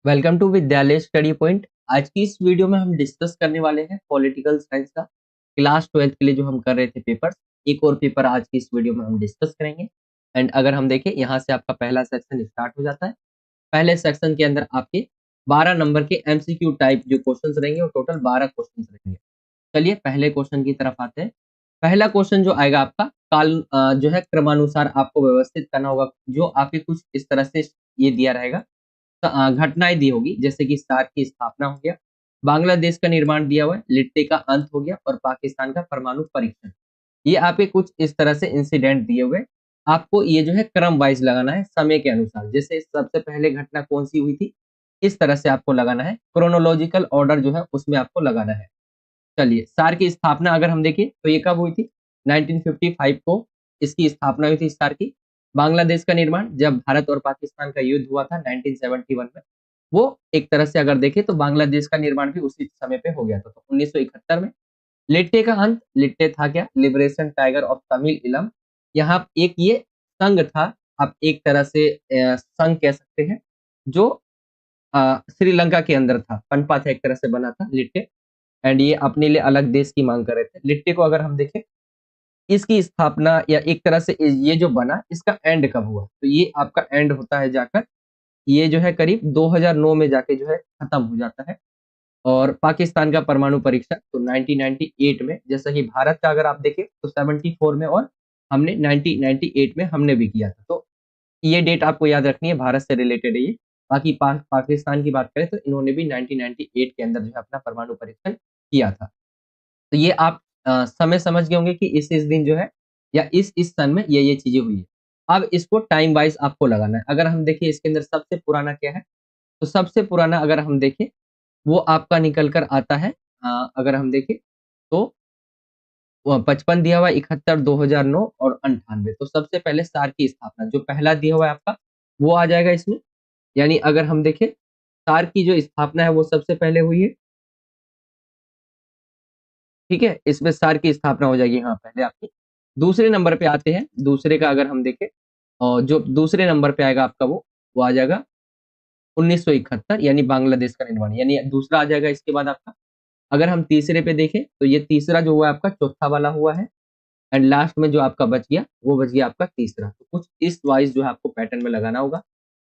Welcome to विद्यालय study point. आज की इस वीडियो में हम डिस्कस करने वाले हैं पॉलिटिकल साइंस का क्लास 12th के लिए जो हम कर रहे थे पेपर्स। एक और पेपर आज की इस वीडियो में हम डिस्कस करेंगे। एंड अगर हम देखें यहाँ से आपका पहला सेक्शन स्टार्ट हो जाता है। पहले सेक्शन के अंदर आपके 12 नंबर के एमसीक्यू टाइप जो क्वेश्चंस रहेंगे वो टोटल 12 क्वेश्चंस रहेंगे। चलिए पहले क्वेश्चन की तरफ आते हैं। पहला क्वेश्चन जो आएगा आपका जो है क्रमानुसार आपको व्यवस्थित करना होगा। जो आपके कुछ इस तरह से ये दिया रहेगा, घटनाएं दी होगी, जैसे कि सार्क की स्थापना हो गया, बांग्लादेश का निर्माण दिया हुआ है, लिट्टे का अंत हो गया और पाकिस्तान का परमाणु परीक्षण। ये आपके कुछ इस तरह से इंसिडेंट दिए हुए। आपको ये जो है क्रम वाइज लगाना है समय के अनुसार। जैसे सबसे पहले घटना कौन सी हुई थी, इस तरह से आपको लगाना है। क्रोनोलॉजिकल ऑर्डर जो है उसमें आपको लगाना है। चलिए सार की स्थापना अगर हम देखें तो ये कब हुई थी, 1955 को इसकी स्थापना हुई थी सार की। बांग्लादेश का निर्माण जब भारत और पाकिस्तान का युद्ध हुआ था 1971 में, वो एक तरह से अगर देखें तो बांग्लादेश का निर्माण भी उसी समय पे हो गया था, तो 1971 में। लिट्टे का अंत, लिट्टे था क्या, लिबरेशन टाइगर ऑफ तमिल इलम। यहाँ एक ये संघ था, आप एक तरह से संघ कह सकते हैं, जो श्रीलंका के अंदर था, पनपा था, एक तरह से बना था लिट्टे। एंड ये अपने लिए अलग देश की मांग कर रहे थे। लिट्टे को अगर हम देखें, इसकी स्थापना या एक तरह से ये जो बना, इसका एंड कब हुआ, तो ये आपका एंड होता है जाकर, ये जो है करीब 2009 में जाके जो है खत्म हो जाता है। और पाकिस्तान का परमाणु परीक्षण तो 1998 में, जैसा कि भारत का अगर आप देखें तो 74 में, और हमने 1998 में हमने भी किया था। तो ये डेट आपको याद रखनी है, भारत से रिलेटेड है ये। बाकी पाकिस्तान की बात करें तो इन्होंने भी 1998 के अंदर जो है अपना परमाणु परीक्षण किया था। तो ये आप समय समझ गए होंगे कि इस दिन जो है या इस सन में ये चीजें हुई है। अब इसको टाइम वाइज आपको लगाना है। अगर हम देखें इसके अंदर सबसे पुराना क्या है, तो सबसे पुराना अगर हम देखें वो आपका निकल कर आता है, अगर हम देखें तो 55 दिया हुआ है, 71, 2009 और 98। तो सबसे पहले सार की स्थापना जो पहला दिया हुआ है आपका, वो आ जाएगा इसमें। यानी अगर हम देखें सार की जो स्थापना है वो सबसे पहले हुई है, ठीक है। इसमें सार की स्थापना हो जाएगी, हाँ पहले आपकी। दूसरे नंबर पे आते हैं, दूसरे का अगर हम देखें, और जो दूसरे नंबर पे आएगा आपका वो आ जाएगा 1971, यानी बांग्लादेश का निर्माण, यानी दूसरा आ जाएगा इसके बाद आपका। अगर हम तीसरे पे देखें तो ये तीसरा जो हुआ है आपका चौथा वाला हुआ है। एंड लास्ट में जो आपका बच गया वो बच गया आपका तीसरा। तो कुछ इस वाइज जो है आपको पैटर्न में लगाना होगा।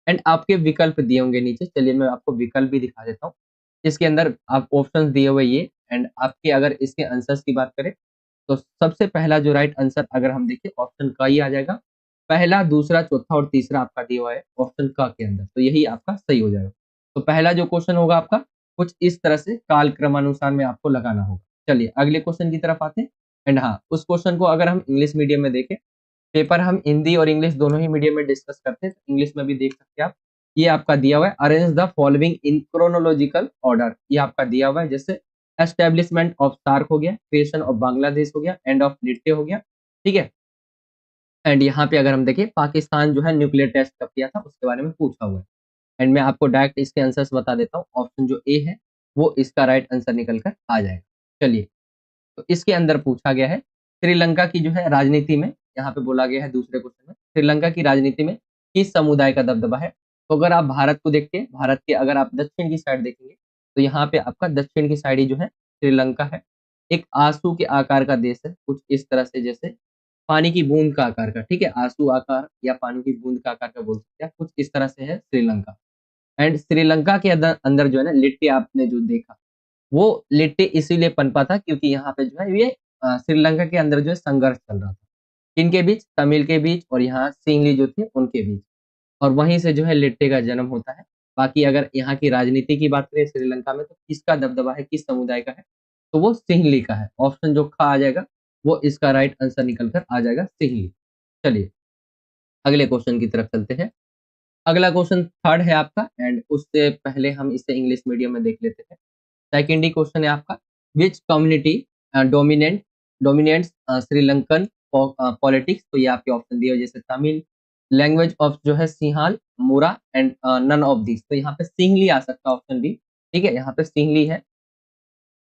एंड आपके विकल्प दिए होंगे नीचे, चलिए मैं आपको विकल्प भी दिखा देता हूँ। इसके अंदर आप ऑप्शन दिए हुए ये, एंड आपके अगर इसके आंसर्स की बात करें तो सबसे पहला जो राइट आंसर अगर हम देखें ऑप्शन का ही आ जाएगा। पहला, दूसरा, चौथा और तीसरा आपका दिया हुआ है ऑप्शन का के अंदर, तो यही आपका सही हो जाएगा। तो पहला जो क्वेश्चन होगा आपका कुछ इस तरह से काल क्रमानुसार में आपको लगाना होगा। चलिए अगले क्वेश्चन की तरफ आते हैं। एंड हाँ, उस क्वेश्चन को अगर हम इंग्लिश मीडियम में देखें, पेपर हम हिंदी और इंग्लिश दोनों ही मीडियम में डिस्कस करते हैं, तो इंग्लिश में भी देख सकते हैं आप। ये आपका दिया हुआ है, arrange the following in chronological order. ये आपका दिया हुआ है, जैसे एस्टेब्लिशमेंट ऑफ सार्क हो गया, क्रिएशन ऑफ बांग्लादेश हो गया, एंड ऑफ लिट्टे हो गया, ठीक है। एंड यहाँ पे अगर हम देखें पाकिस्तान जो है न्यूक्लियर टेस्ट कब किया था उसके बारे में पूछा हुआ है। एंड मैं आपको डायरेक्ट इसके आंसर्स बता देता हूँ। ऑप्शन जो ए है वो इसका राइट आंसर निकल कर आ जाएगा। चलिए, तो इसके अंदर पूछा गया है श्रीलंका की जो है राजनीति में, यहाँ पे बोला गया है दूसरे क्वेश्चन में, श्रीलंका की राजनीति में किस समुदाय का दबदबा है। तो अगर आप भारत को देखते हैं, भारत के अगर आप दक्षिण की साइड देखेंगे तो यहाँ पे आपका दक्षिण की साइड ही जो है श्रीलंका है। एक आंसू के आकार का देश है, कुछ इस तरह से, जैसे पानी की बूंद का आकार का, ठीक है, आंसू आकार या पानी की बूंद का आकार का बोल सकते हैं, कुछ इस तरह से है श्रीलंका। एंड श्रीलंका के अंदर अंदर जो है ना लिट्टे आपने जो देखा, वो लिट्टे इसीलिए पनपा था क्योंकि यहाँ पे जो है ये श्रीलंका के अंदर जो है संघर्ष चल रहा था, किनके बीच, तमिल के बीच और यहाँ सिंहली जो थे उनके बीच। और वहीं से जो है लिट्टे का जन्म होता है। बाकी अगर यहाँ की राजनीति की बात करें श्रीलंका में, तो किसका दबदबा है, किस समुदाय का है, तो वो सिंहली का है। ऑप्शन जो खा आ जाएगा वो इसका राइट आंसर निकल कर आ जाएगा, सिंहली। चलिए अगले क्वेश्चन की तरफ चलते हैं। अगला क्वेश्चन थर्ड है आपका, एंड उससे पहले हम इसे इंग्लिश मीडियम में देख लेते हैं। सेकेंड ही क्वेश्चन है आपका, विच कम्युनिटी डोमिनेट्स श्रीलंकन पॉलिटिक्स। तो ये आपके ऑप्शन दिए हुए, जैसे तमिल, लैंग्वेज ऑफ जो है सिंहाल, मुरा, एंड नन ऑफ दिस। तो यहाँ पे सिंहली आ सकता है ऑप्शन बी, ठीक है, यहाँ पे सिंहली है,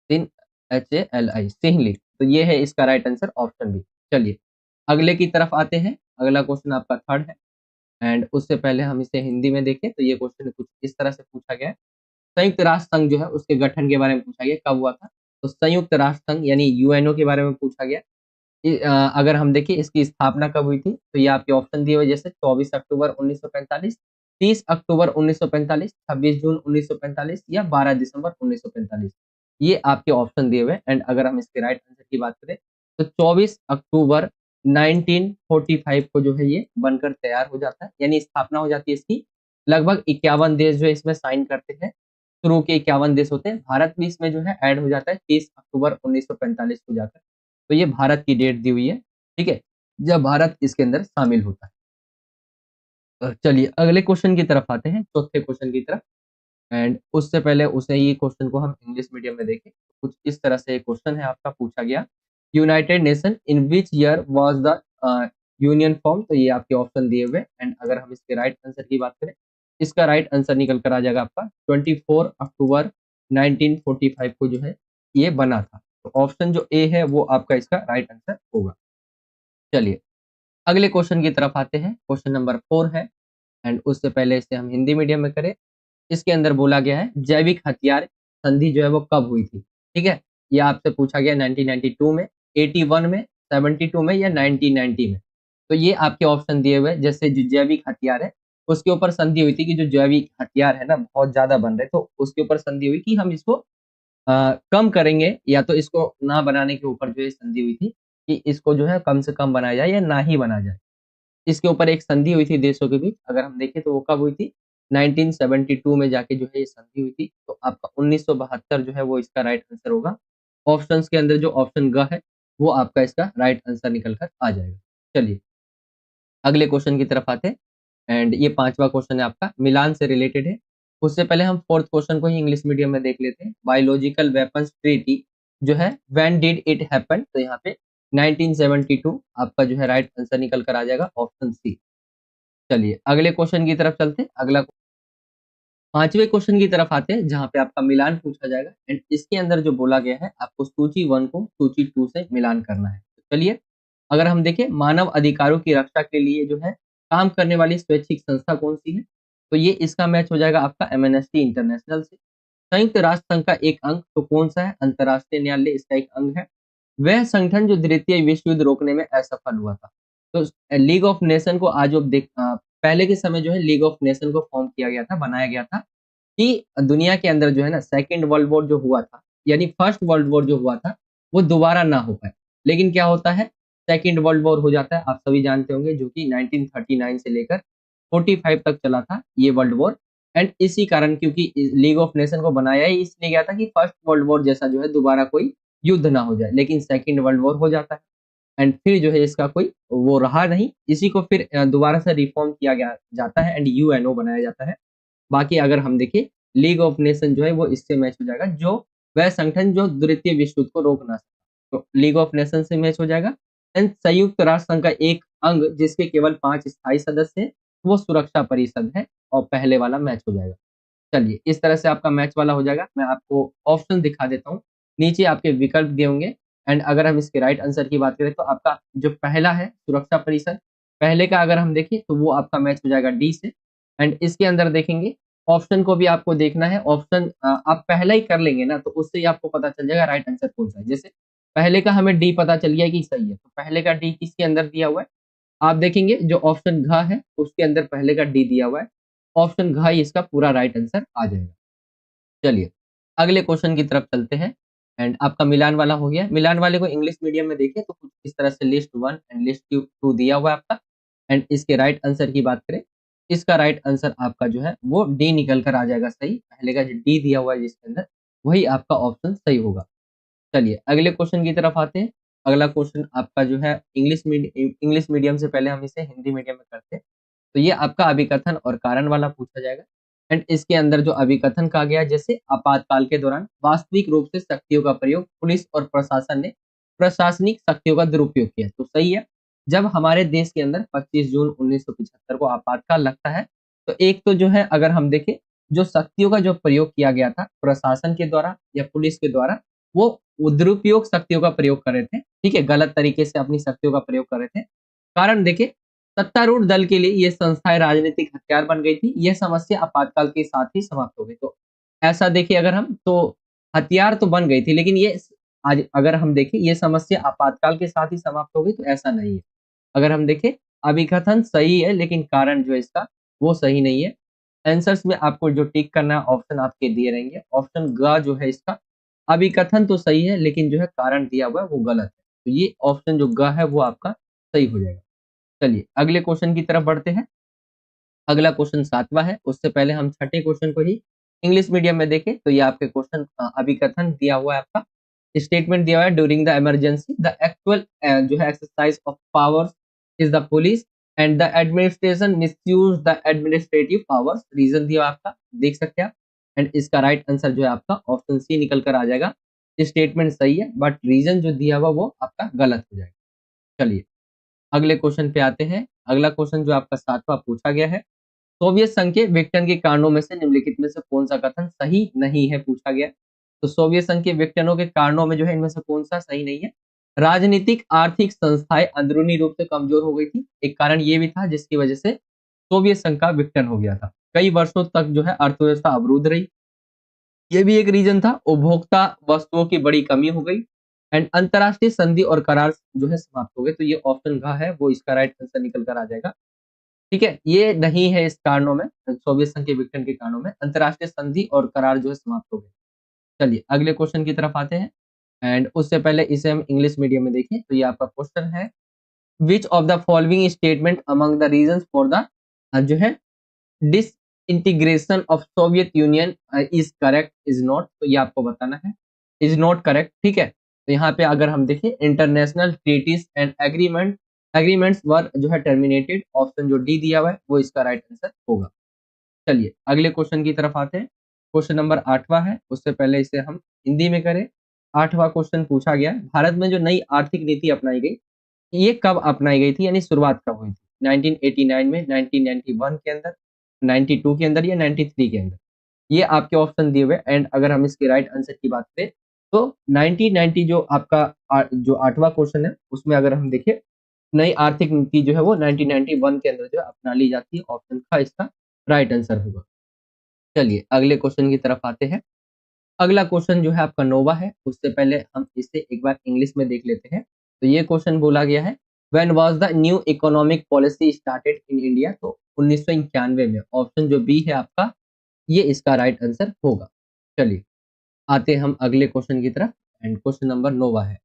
सिन HALI, सिंहली। तो ये है इसका राइट आंसर, ऑप्शन बी। चलिए अगले की तरफ आते हैं। अगला क्वेश्चन आपका थर्ड है, एंड उससे पहले हम इसे हिंदी में देखें तो ये क्वेश्चन कुछ इस तरह से पूछा गया है। संयुक्त राष्ट्र संघ जो है उसके गठन के बारे में पूछा गया, कब हुआ था? तो संयुक्त राष्ट्र संघ यानी यूएनओ के बारे में पूछा गया। अगर हम देखें इसकी स्थापना कब हुई थी तो ये आपके ऑप्शन दिए हुए जैसे 24 अक्टूबर 1945, 30 अक्टूबर 1945, 26 जून 1945 या 12 दिसंबर 1945। ये आपके ऑप्शन दिए हुए एंड अगर हम इसके राइट आंसर की बात करें तो 24 अक्टूबर 1945 को जो है ये बनकर तैयार हो जाता है, यानी स्थापना हो जाती है इसकी। लगभग 51 देश जो है इसमें साइन करते हैं। शुरू के 51 देश होते हैं, भारत भी इसमें जो है ऐड हो जाता है 30 अक्टूबर 1945 को जाकर। तो ये भारत की डेट दी हुई है, ठीक है, जब भारत इसके अंदर शामिल होता है। चलिए अगले क्वेश्चन की तरफ आते हैं, चौथे क्वेश्चन की तरफ। एंड उससे पहले उसे ही क्वेश्चन को हम इंग्लिश मीडियम में देखें। कुछ इस तरह से एक क्वेश्चन है आपका पूछा गया, United nation in which year was the union form. तो ये आपके ऑप्शन दिए हुए एंड अगर हम इसके राइट आंसर की बात करें, इसका राइट आंसर निकल कर आ जाएगा आपका 24 अक्टूबर 1945 को जो है ये बना था। तो ऑप्शन जो ए है वो आपका इसका राइट आंसर होगा। चलिए अगले क्वेश्चन की तरफ आते हैं, क्वेश्चन नंबर 4 है एंड उससे पहले इसे हम हिंदी मीडियम में करें। इसके अंदर बोला गया है जैविक हथियार संधि जो है वो कब हुई थी, ठीक है। ये आपसे पूछा गया 1992 में, 81 में, 72 में या 1990 में। तो ये आपके ऑप्शन दिए हुए हैं। जैसे जो जैविक हथियार है उसके ऊपर संधि हुई थी कि जो जैविक हथियार है ना बहुत ज्यादा बन रहे, तो उसके ऊपर संधि हुई कि हम इसको कम करेंगे, या तो इसको ना बनाने के ऊपर जो है संधि हुई थी कि इसको जो है कम से कम बनाया जाए या ना ही बनाया जाए। इसके ऊपर एक संधि हुई थी देशों के बीच, अगर हम देखें तो वो कब हुई थी? 1972 में जाके जो है ये संधि हुई थी। तो आपका 1972 जो है वो इसका राइट आंसर होगा। ऑप्शंस के अंदर जो ऑप्शन ग है वो आपका इसका राइट आंसर निकल कर आ जाएगा। चलिए अगले क्वेश्चन की तरफ आते हैं एंड ये 5वां क्वेश्चन है आपका, मिलान से रिलेटेड है। उससे पहले हम 4th क्वेश्चन को ही इंग्लिश मीडियम में देख लेते हैं। बायोलॉजिकल वेपन्स ट्रीटी जो है व्हेन डिड इट हैपन? तो यहाँ पे 1972 आपका जो है राइट आंसर निकल कर आ जाएगा, ऑप्शन सी। चलिए अगले क्वेश्चन की तरफ चलते हैं। अगला 5वें क्वेश्चन की तरफ आते हैं जहाँ पे आपका मिलान पूछा जाएगा एंड इसके अंदर जो बोला गया है आपको सूची 1 को सूची 2 से मिलान करना है। तो चलिए अगर हम देखें मानव अधिकारों की रक्षा के लिए जो है काम करने वाली स्वैच्छिक संस्था कौन सी है? तो ये इसका मैच हो जाएगा आपका एमनेस्टी इंटरनेशनल से। संयुक्त राष्ट्र संघ का एक अंग तो कौन सा है? अंतर्राष्ट्रीय न्यायालय इसका एक अंग है। वह संगठन जो द्वितीय विश्व युद्ध रोकने में असफल हुआ था। तो लीग ऑफ नेशन को आज आप पहले के समय जो है लीग ऑफ नेशन को फॉर्म किया गया था, बनाया गया था कि दुनिया के अंदर जो है ना सेकंड वर्ल्ड वॉर जो हुआ था, यानी फर्स्ट वर्ल्ड वॉर जो हुआ था वो दोबारा ना हो पाए। लेकिन क्या होता है, सेकंड वर्ल्ड वॉर हो जाता है, आप सभी जानते होंगे, जो कि 1939 से लेकर 45 तक चला था ये वर्ल्ड वॉर। एंड इसी कारण क्योंकि लीग ऑफ नेशन को बनाया ही इसलिए गया था कि फर्स्ट वर्ल्ड वॉर जैसा जो है दोबारा कोई युद्ध ना हो जाए, लेकिन सेकंड वर्ल्ड वॉर हो जाता है एंड फिर जो है इसका कोई वो रहा नहीं। इसी को फिर दोबारा से रिफॉर्म किया गया जाता है एंड यूएनओ बनाया जाता है। बाकी अगर हम देखें लीग ऑफ नेशन जो है वो इससे मैच हो जाएगा, जो वह संगठन जो द्वितीय विश्व युद्ध को रोक ना सका, तो लीग ऑफ नेशन से मैच हो जाएगा। एंड संयुक्त राष्ट्र संघ का एक अंग जिसके केवल 5 स्थायी सदस्य हैं वो सुरक्षा परिषद है, और पहले वाला मैच हो जाएगा। चलिए इस तरह से आपका मैच वाला हो जाएगा। मैं आपको ऑप्शन दिखा देता हूँ, नीचे आपके विकल्प दिए होंगे एंड अगर हम इसके राइट आंसर की बात करें तो आपका जो पहला है सुरक्षा परिषद, पहले का अगर हम देखें तो वो आपका मैच हो जाएगा डी से। एंड इसके अंदर देखेंगे ऑप्शन को भी आपको देखना है, ऑप्शन आप पहला ही कर लेंगे ना तो उससे ही आपको पता चल जाएगा राइट आंसर कौन सा है। जैसे पहले का हमें डी पता चल गया कि सही है, तो पहले का डी किसके अंदर दिया हुआ है? आप देखेंगे जो ऑप्शन घ है उसके अंदर पहले का डी दिया हुआ है, ऑप्शन घ ही इसका पूरा राइट आंसर आ जाएगा। चलिए अगले क्वेश्चन की तरफ चलते हैं एंड आपका मिलान वाला हो गया। मिलान वाले को इंग्लिश मीडियम में देखें तो कुछ इस तरह से लिस्ट 1 एंड लिस्ट 2 दिया हुआ है आपका। एंड इसके राइट आंसर की बात करें, इसका राइट आंसर आपका जो है वो डी निकल कर आ जाएगा सही। पहले का जो डी दिया हुआ है जिसके अंदर वही आपका ऑप्शन सही होगा। चलिए अगले क्वेश्चन की तरफ आते हैं। अगला क्वेश्चन आपका जो है इंग्लिश मीडियम से पहले हम इसे हिंदी मीडियम में करते हैं। तो ये आपका अभिकथन और कारण वाला पूछा जाएगा एंड इसके अंदर जो अभिकथन कहा गया है, जैसे आपातकाल के दौरान वास्तविक रूप से शक्तियों का प्रयोग पुलिस और प्रशासन ने प्रशासनिक शक्तियों का दुरुपयोग किया, तो सही है। जब हमारे देश के अंदर 25 जून 1975 को आपातकाल लगता है तो एक तो जो है अगर हम देखें जो शक्तियों का जो प्रयोग किया गया था प्रशासन के द्वारा या पुलिस के द्वारा, वो दुरुपयोग शक्तियों का प्रयोग कर रहे थे, ठीक है, गलत तरीके से अपनी शक्तियों का प्रयोग कर रहे थे। कारण देखिए सत्तारूढ़ दल के लिए ये संस्थाएं राजनीतिक हथियार बन गई थी। यह समस्या आपातकाल के साथ ही समाप्त हो गई। तो ऐसा देखिए अगर हम तो हथियार तो बन गई थी, लेकिन ये आज अगर हम देखें ये समस्या आपातकाल के साथ ही समाप्त हो गई, तो ऐसा नहीं है। अगर हम देखें अभिकथन सही है, लेकिन कारण जो है इसका वो सही नहीं है। आंसर्स में आपको जो टिक करना है ऑप्शन आपके दिए रहेंगे। ऑप्शन ग जो है इसका, अभिकथन तो सही है लेकिन जो है कारण दिया हुआ है वो गलत है। तो ये ऑप्शन जो ग है वो आपका सही हो जाएगा। चलिए अगले क्वेश्चन की तरफ बढ़ते हैं। अगला क्वेश्चन 7वां है, उससे पहले हम छठे क्वेश्चन को ही इंग्लिश मीडियम में देखें तो ये आपके क्वेश्चन अभिकथन दिया हुआ है आपका। स्टेटमेंट दिया हुआ है during the emergency the actual जो है exercise of powers is the police and the administration misuse the administrative powers. Reason दिया हुआ आपका, देख सकते हैं आप। एंड इसका राइट आंसर जो है आपका ऑप्शन सी निकल कर आ जाएगा। स्टेटमेंट सही है बट रीजन जो दिया हुआ वो आपका गलत हो जाएगा। चलिए अगले क्वेश्चन पे आते हैं। अगला क्वेश्चन जो आपका 7वां पूछा गया है, सोवियत संघ के विघटन के कारणों में से निम्नलिखित में से कौन सा कथन सही नहीं है, पूछा गया। तो सोवियत संघ के विघटनों के कारणों में जो है इनमें से कौन सा सही नहीं है। राजनीतिक आर्थिक संस्थाएं अंदरूनी रूप से कमजोर हो गई थी, एक कारण ये भी था जिसकी वजह से सोवियत संघ का विघटन हो गया था। कई वर्षों तक जो है अर्थव्यवस्था अवरुद्ध रही, ये भी एक रीजन था। उपभोक्ता वस्तुओं की बड़ी कमी हो गई एंड अंतरराष्ट्रीय संधि और करार जो है समाप्त हो गए। तो ये ऑप्शन घ है वो इसका राइट आंसर निकल कर आ जाएगा। ठीक है, ये नहीं है इस कारणों में, सोवियत संघ के विघटन के कारणों में अंतरराष्ट्रीय संधि और करार जो है समाप्त हो गए। चलिए अगले क्वेश्चन की तरफ आते हैं। एंड उससे पहले इसे हम इंग्लिश मीडियम में देखें तो ये आपका क्वेश्चन है, विच of the following statement among the reasons for the जो है disintegration of Soviet union is correct is not. तो ये आपको बताना है, इज नॉट करेक्ट। ठीक है, तो यहाँ पे अगर हम देखें इंटरनेशनल ट्रीटीज एंड एग्रीमेंट्स वर जो है टर्मिनेटेड, ऑप्शन जो डी दिया हुआ है वो इसका राइट आंसर होगा। चलिए अगले क्वेश्चन की तरफ आते हैं। क्वेश्चन नंबर 8वां है, उससे पहले इसे हम हिंदी में करें। 8वां क्वेश्चन पूछा गया है, भारत में जो नई आर्थिक नीति अपनाई गई ये कब अपनाई गई थी, यानी शुरुआत कब हुई थी। 1989 में, 1991 के अंदर, 92 के अंदर या 93 के अंदर। ये आपके ऑप्शन दिए हुए। एंड अगर हम इसके राइट आंसर की बात करें तो 1990 जो आपका जो 8वां क्वेश्चन है उसमें अगर हम देखें नई आर्थिक नीति जो है वो 1991 के अंदर जो है अपना ली जाती है। ऑप्शन का इसका राइट आंसर होगा। चलिए अगले क्वेश्चन की तरफ आते हैं। अगला क्वेश्चन जो है आपका 9वां है, उससे पहले हम इसे एक बार इंग्लिश में देख लेते हैं। तो ये क्वेश्चन बोला गया है, when was the new economic policy started in India. तो 1991 में। ऑप्शन जो बी है आपका ये इसका राइट आंसर होगा। चलिए आते हैं हम अगले क्वेश्चन की तरफ। एंड क्वेश्चन नंबर 9वां है,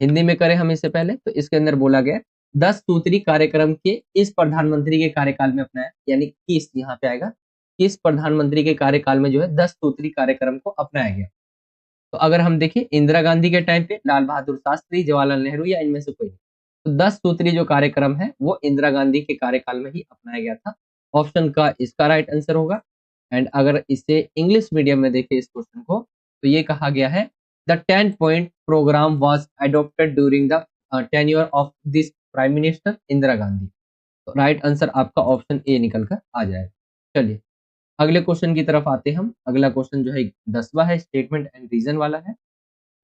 हिंदी में करें हम इससे पहले तो इसके अंदर बोला गया 10 सूत्री कार्यक्रम के इस प्रधानमंत्री के कार्यकाल में अपनाया, यानी किस यहाँ पे आएगा, किस प्रधानमंत्री के कार्यकाल में जो है 10 सूत्री कार्यक्रम को अपनाया गया। तो अगर हम देखें इंदिरा गांधी के टाइम पे, लाल बहादुर शास्त्री, जवाहरलाल नेहरू या इनमें से कोई नहीं। तो 10 सूत्री जो कार्यक्रम है वो इंदिरा गांधी के कार्यकाल में ही अपनाया गया था। ऑप्शन का इसका राइट आंसर होगा। एंड अगर इसे इंग्लिश मीडियम में देखें इस क्वेश्चन को तो ये कहा गया है the 10 point program was adopted during the tenure of this prime minister Indira Gandhi. तो राइट आंसर आपका ऑप्शन ए निकल कर आ जाएगा। चलिए अगले क्वेश्चन की तरफ आते हैं हम। अगला क्वेश्चन जो है 10वां है, स्टेटमेंट एंड रीजन वाला है।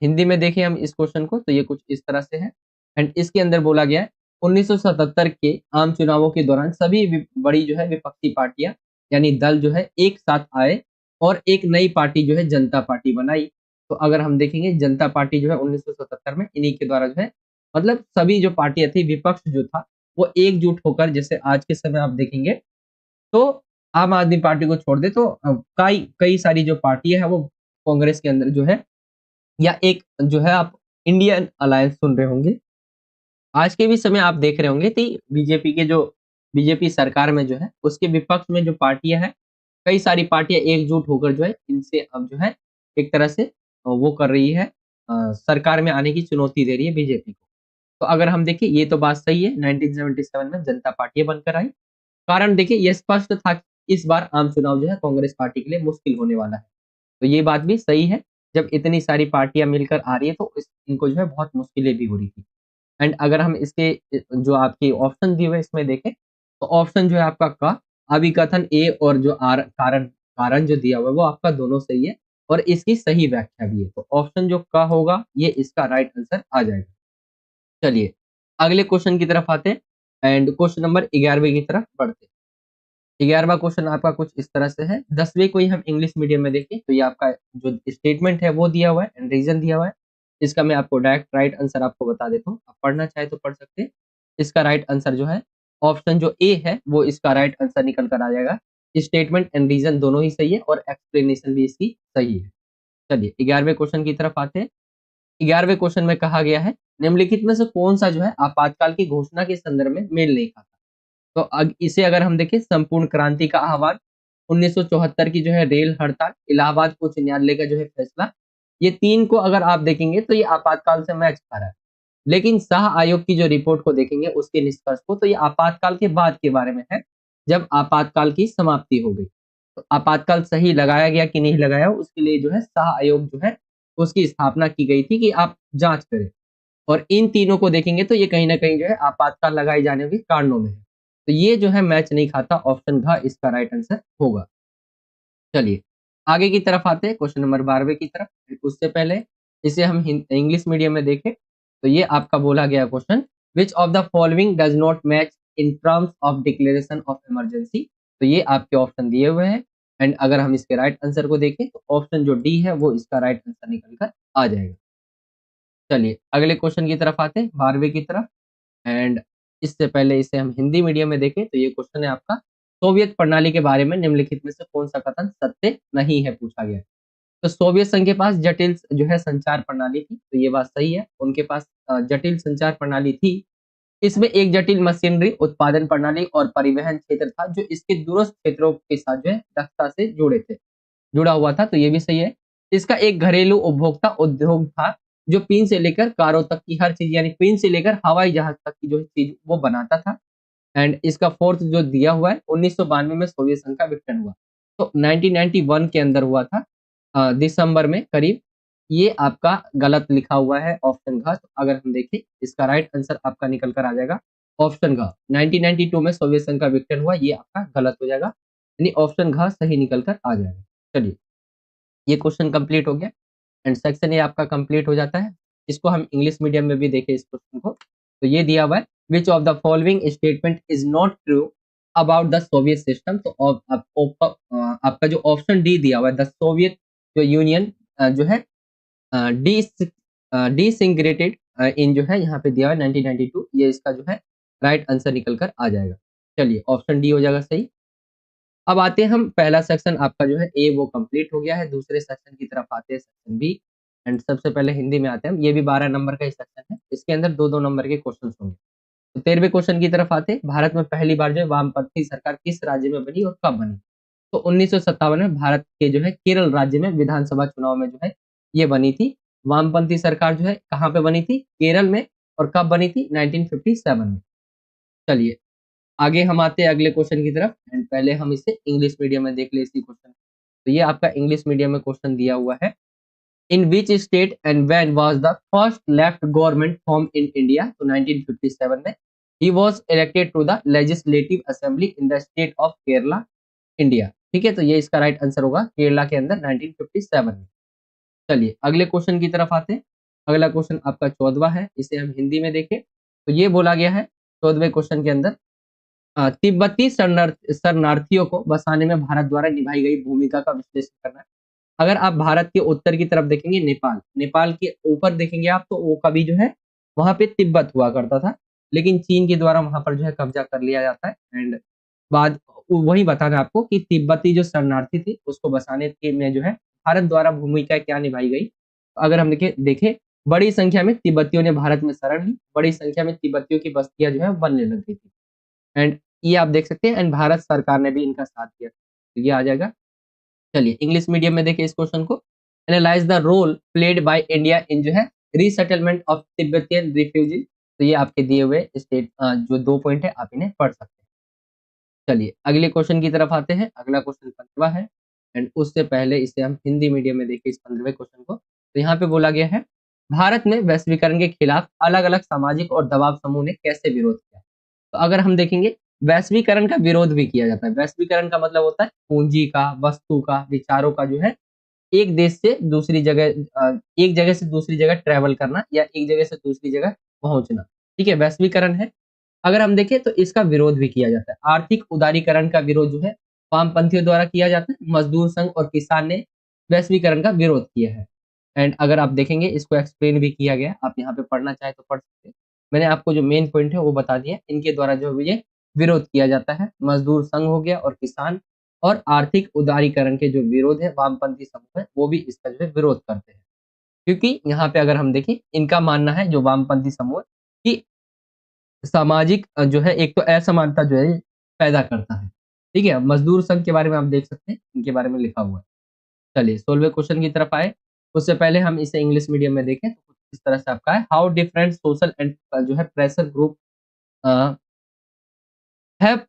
हिंदी में देखें हम इस क्वेश्चन को तो ये कुछ इस तरह से है। एंड इसके अंदर बोला गया है 1977 के आम चुनावों के दौरान सभी बड़ी जो है विपक्षी पार्टियां यानी दल जो है एक साथ आए और एक नई पार्टी जो है जनता पार्टी बनाई। तो अगर हम देखेंगे जनता पार्टी जो है 1977 में इन्हीं के द्वारा जो है, मतलब सभी जो पार्टियां थी, विपक्ष जो था वो एकजुट होकर, जैसे आज के समय आप देखेंगे तो आम आदमी पार्टी को छोड़ दे तो कई कई सारी जो पार्टियां है वो कांग्रेस के अंदर जो है, या एक जो है आप इंडियन अलायंस सुन रहे होंगे, आज के भी समय आप देख रहे होंगे कि बीजेपी के जो बीजेपी सरकार में जो है उसके विपक्ष में जो पार्टियां हैं, कई सारी पार्टियां एकजुट होकर जो है इनसे अब जो है एक तरह से वो कर रही है, सरकार में आने की चुनौती दे रही है बीजेपी को। तो अगर हम देखें ये तो बात सही है, 1977 में जनता पार्टी बनकर आई। कारण देखिए ये स्पष्ट था कि इस बार आम चुनाव जो है कांग्रेस पार्टी के लिए मुश्किल होने वाला है। तो ये बात भी सही है, जब इतनी सारी पार्टियां मिलकर आ रही है तो इनको जो है बहुत मुश्किलें भी हो रही थी। एंड अगर हम इसके जो आपके ऑप्शन दिए हुए इसमें देखें तो ऑप्शन जो है आपका का, अभिकथन ए और जो आर कारण कारण जो दिया हुआ है वो आपका दोनों सही है और इसकी सही व्याख्या भी है। तो ऑप्शन जो का होगा ये इसका राइट आंसर आ जाएगा। चलिए अगले क्वेश्चन की तरफ आते हैं। एंड क्वेश्चन नंबर 11वें की तरफ बढ़ते हैं। 11वां क्वेश्चन आपका कुछ इस तरह से है। 10वीं को ही हम इंग्लिश मीडियम में देखें तो ये आपका जो स्टेटमेंट है वो दिया हुआ है एंड रीजन दिया हुआ है। इसका मैं आपको डायरेक्ट राइट आंसर आपको बता देता हूँ, आप पढ़ना चाहे तो पढ़ सकते हैं। इसका राइट आंसर जो है ऑप्शन जो ए है वो इसका राइट आंसर निकल कर आ जाएगा। स्टेटमेंट एंड रीजन दोनों ही सही है और एक्सप्लेनेशन भी इसकी सही है। चलिए 11वें क्वेश्चन की तरफ आते हैं। 11वें क्वेश्चन में कहा गया है निम्नलिखित में से कौन सा जो है आपातकाल की घोषणा के संदर्भ में मेल नहीं खाता। तो इसे अगर हम देखें, संपूर्ण क्रांति का आह्वान, 1974 की जो है रेल हड़ताल, इलाहाबाद उच्च न्यायालय का जो है फैसला, ये तीन को अगर आप देखेंगे तो ये आपातकाल से मैच खा रहा है। लेकिन शाह आयोग की जो रिपोर्ट को देखेंगे उसके निष्कर्ष को, तो ये आपातकाल के बाद के बारे में है, जब आपातकाल की समाप्ति हो गई। तो आपातकाल सही लगाया गया कि नहीं लगाया, उसके लिए जो है शाह आयोग जो है उसकी स्थापना की गई थी कि आप जांच करें। और इन तीनों को देखेंगे तो ये कहीं न कहीं जो है आपातकाल लगाए जाने के कारणों में है। तो ये जो है मैच नहीं खाता, ऑप्शन घ इसका राइट आंसर होगा। चलिए, आगे की तरफ आते हैं क्वेश्चन नंबर 12वें की तरफ। उससे पहले इसे हम इंग्लिश मीडियम में देखें तो ये आपका बोला गया question, which of the following does not match in terms of declaration of emergency. तो ये आपके ऑप्शन दिए हुए हैं एंड अगर हम इसके राइट आंसर को देखें तो ऑप्शन जो डी है वो इसका राइट आंसर निकल कर आ जाएगा। चलिए अगले क्वेश्चन की तरफ आते हैं 12वें की तरफ एंड इससे पहले इसे हम हिंदी मीडियम में देखें तो ये क्वेश्चन है आपका, सोवियत प्रणाली के बारे में निम्नलिखित में से कौन सा कथन सत्य नहीं है पूछा गया है। तो सोवियत संघ के पास जटिल जो है संचार प्रणाली थी, तो ये बात सही है, उनके पास जटिल संचार प्रणाली थी। इसमें एक जटिल मशीनरी उत्पादन प्रणाली और परिवहन क्षेत्र था जो इसके दूरस्थ क्षेत्रों के साथ जो है दक्षता से जुड़ा हुआ था, तो ये भी सही है। इसका एक घरेलू उपभोक्ता उद्योग था जो पिन से लेकर कारों तक की हर चीज, यानी पिन से लेकर हवाई जहाज तक की जो चीज वो बनाता था। एंड इसका फोर्थ जो दिया हुआ है 1992 में सोवियत संघ का विघटन हुआ, तो 1991 के अंदर हुआ था दिसंबर में करीब। ये आपका गलत लिखा हुआ है ऑप्शन घ। तो अगर हम देखें इसका राइट आंसर आपका निकल कर आ जाएगा ऑप्शन घ। 1992 में सोवियत संघ का विघटन हुआ, ये आपका गलत हो जाएगा, यानी ऑप्शन घ सही निकल कर आ जाएगा। चलिए ये क्वेश्चन कंप्लीट हो गया एंड सेक्शन ये आपका कंप्लीट हो जाता है। इसको हम इंग्लिश मीडियम में भी देखें इस क्वेश्चन को, तो ये दिया हुआ है, विच of the following statement is not true about the Soviet system. तो आपका जो ऑप्शन डी दिया हुआ है, द सोवियत जो यूनियन जो है डिसिंग्रेटेड इन जो है यहाँ पे दिया हुआ है 1992, ये इसका जो है राइट आंसर निकल कर आ जाएगा। चलिए ऑप्शन डी हो जाएगा सही। अब आते हैं हम, पहला सेक्शन आपका जो है ए वो कंप्लीट हो गया है। दूसरे सेक्शन की तरफ आते हैं, सेक्शन बी एंड सबसे पहले हिंदी में आते हैं हम। ये भी 12 नंबर का ही सेक्शन है, इसके अंदर 2-2 नंबर के क्वेश्चन होंगे। तो 13वें क्वेश्चन की तरफ आते हैं, भारत में पहली बार जो है वामपंथी सरकार किस राज्य में बनी और कब बनी। तो 1957 में भारत के जो है केरल राज्य में विधानसभा चुनाव में जो है ये बनी थी। वामपंथी सरकार जो है कहाँ पे बनी थी, केरल में, और कब बनी थी, 1957 में। चलिए आगे हम आते हैं अगले क्वेश्चन की तरफ एंड पहले हम इसे इंग्लिश मीडियम में देख ले इसी क्वेश्चन। तो ये आपका इंग्लिश मीडियम में क्वेश्चन दिया हुआ है, in which state and when was the first left government form in India. तो 1957 में ही was elected to the legislative assembly in the state of Kerala, India. ठीक है, तो ये इसका राइट आंसर होगा, केरला के अंदर 1957 में। चलिए अगले क्वेश्चन की तरफ आते हैं। अगला क्वेश्चन आपका 14वां है, इसे हम हिंदी में देखें तो ये बोला गया है 14वें क्वेश्चन के अंदर, तिब्बती शरणार्थियों को बसाने में भारत द्वारा निभाई गई भूमिका का विश्लेषण करना है। अगर आप भारत के उत्तर की तरफ देखेंगे, नेपाल के ऊपर देखेंगे आप, तो वो कभी जो है वहां पे तिब्बत हुआ करता था, लेकिन चीन के द्वारा वहां पर जो है कब्जा कर लिया जाता है एंड बाद वही बताना है आपको कि तिब्बती जो शरणार्थी थी उसको बसाने के में जो है भारत द्वारा भूमिका क्या निभाई गई। तो अगर हम देखें बड़ी संख्या में तिब्बतियों ने भारत में शरण ली, बड़ी संख्या में तिब्बतियों की बस्तियां जो है बनने लग गई थी एंड ये आप देख सकते हैं एंड भारत सरकार ने भी इनका साथ दिया, तो ये आ जाएगा। चलिए इंग्लिश मीडियम में देखिए इस क्वेश्चन को, analyse the role played by India in जो है रीसेटलमेंट ऑफ तिब्बतियन रिफ्यूजी। तो ये आपके दिए हुए स्टेट जो 2 पॉइंट है आप इन्हें पढ़ सकते हैं। चलिए अगले क्वेश्चन की तरफ आते हैं, अगला क्वेश्चन 15वां है एंड उससे पहले इसे हम हिंदी मीडियम में देखिए इस 15वें क्वेश्चन को। तो यहाँ पे बोला गया है, भारत में वैश्वीकरण के खिलाफ अलग अलग सामाजिक और दबाव समूह ने कैसे विरोध किया। तो अगर हम देखेंगे वैश्वीकरण का विरोध भी किया जाता है। वैश्वीकरण का मतलब होता है पूंजी का, वस्तु का, विचारों का जो है एक देश से दूसरी जगह एक जगह से दूसरी जगह ट्रैवल करना या एक जगह से दूसरी जगह पहुंचना, ठीक है, वैश्वीकरण है। अगर हम देखें तो इसका विरोध भी किया जाता है। आर्थिक उदारीकरण का विरोध जो है वामपंथियों द्वारा किया जाता है। मजदूर संघ और किसान ने वैश्वीकरण का विरोध किया है। एंड अगर आप देखेंगे इसको एक्सप्लेन भी किया गया है। आप यहाँ पे पढ़ना चाहे तो पढ़ सकते हैं। मैंने आपको जो मेन पॉइंट है वो बता दिया है। इनके द्वारा जो है ये विरोध किया जाता है। मजदूर संघ हो गया और किसान, और आर्थिक उदारीकरण के जो विरोध है वामपंथी समूह है वो भी इसका जो है विरोध करते हैं। क्योंकि यहाँ पे अगर हम देखें इनका मानना है जो वामपंथी समूह है कि सामाजिक जो है एक तो असमानता जो है पैदा करता है। ठीक है? मजदूर संघ के बारे में आप देख सकते हैं, इनके बारे में लिखा हुआ है। चलिए 16वें क्वेश्चन की तरफ आए, उससे पहले हम इसे इंग्लिश मीडियम में देखें तो कुछ इस तरह से आपका है, हाउ डिफरेंट सोशल एंड जो है pressure group uh, have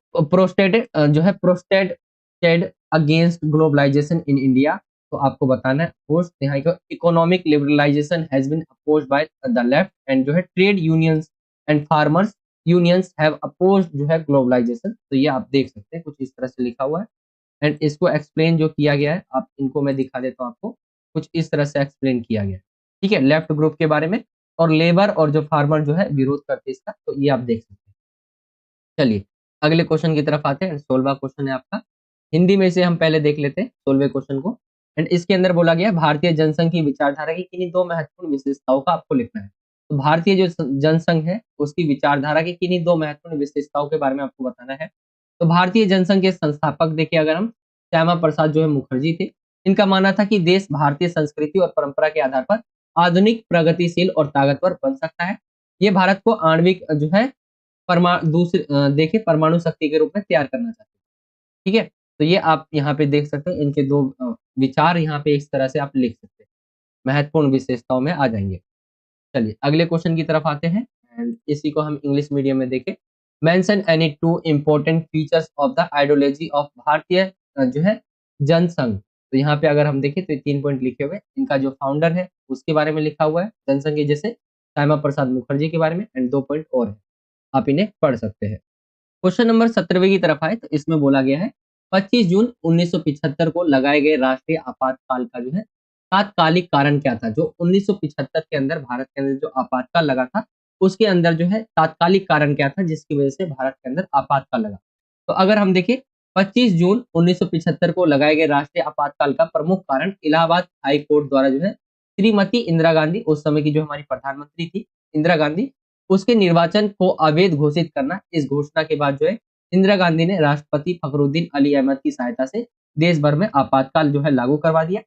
protested against globalization in India. तो आपको बताना है पोस्ट यहाँ का economic liberalization has been opposed by the left and जो है trade unions and farmers unions have opposed जो है ग्लोबलाइजेशन। तो ये आप देख सकते हैं कुछ इस तरह से लिखा हुआ है। एंड इसको एक्सप्लेन जो किया गया है, आप इनको मैं दिखा देता हूँ आपको, कुछ इस तरह से एक्सप्लेन किया गया है। ठीक है? लेफ्ट ग्रुप के बारे में और लेबर और जो फार्मर जो है विरोध करते हैं इसका, तो ये आप देख सकते हैं। चलिए अगले क्वेश्चन की तरफ आते हैं। 16वां क्वेश्चन है आपका, हिंदी में से हम पहले देख लेते हैं 16वें क्वेश्चन को। एंड इसके अंदर बोला गया है भारतीय जनसंघ की विचारधारा की किन्हीं दो महत्वपूर्ण विशेषताओं का आपको लिखना है। तो भारतीय जो जनसंघ है उसकी विचारधारा की किन्हीं दो महत्वपूर्ण विशेषताओं के बारे में आपको बताना है। तो भारतीय जनसंघ के संस्थापक देखिए अगर हम, श्यामा प्रसाद जो है मुखर्जी थे। इनका मानना था कि देश भारतीय संस्कृति और परंपरा के आधार पर आधुनिक, प्रगतिशील और ताकतवर बन सकता है। ये भारत को आणविक जो है देखिए परमाणु शक्ति के रूप में तैयार करना चाहते हैं। ठीक है? तो ये आप यहाँ पे देख सकते हैं इनके दो विचार यहाँ पे इस तरह से आप लिख सकते हैं। महत्वपूर्ण विशेषताओं में आ जाएँगे। चलिए अगले क्वेश्चन की तरफ आते हैं एंड इसी को हम इंग्लिश मीडियम में देखें। Mention any two important features of the ideology of भारतीय जो है जनसंघ। तो यहाँ पे अगर हम देखें तो ये 3 पॉइंट लिखे हुए हैं। इनका जो फाउंडर है उसके बारे में लिखा हुआ है जनसंघ के, जैसे श्यामा प्रसाद मुखर्जी के बारे में, एंड 2 पॉइंट और है। आप इन्हें पढ़ सकते हैं। क्वेश्चन नंबर 17वें की तरफ आए तो इसमें बोला गया है 25 जून 1975 को लगाए गए राष्ट्रीय आपातकाल का जो है तात्कालिक कारण क्या था। जो 1975 के अंदर भारत के अंदर जो आपातकाल लगा था उसके अंदर जो है तात्कालिक कारण क्या था जिसकी वजह से भारत के अंदर आपातकाल लगा। तो अगर हम देखें 25 जून 1975 को लगाए गए राष्ट्रीय आपातकाल का प्रमुख कारण इलाहाबाद हाई कोर्ट द्वारा जो है श्रीमती इंदिरा गांधी, उस समय की जो हमारी प्रधानमंत्री थी इंदिरा गांधी, उसके निर्वाचन को अवैध घोषित करना। इस घोषणा के बाद जो है इंदिरा गांधी ने राष्ट्रपति फखरुद्दीन अली अहमद की सहायता से देश भर में आपातकाल जो है लागू करवा दिया।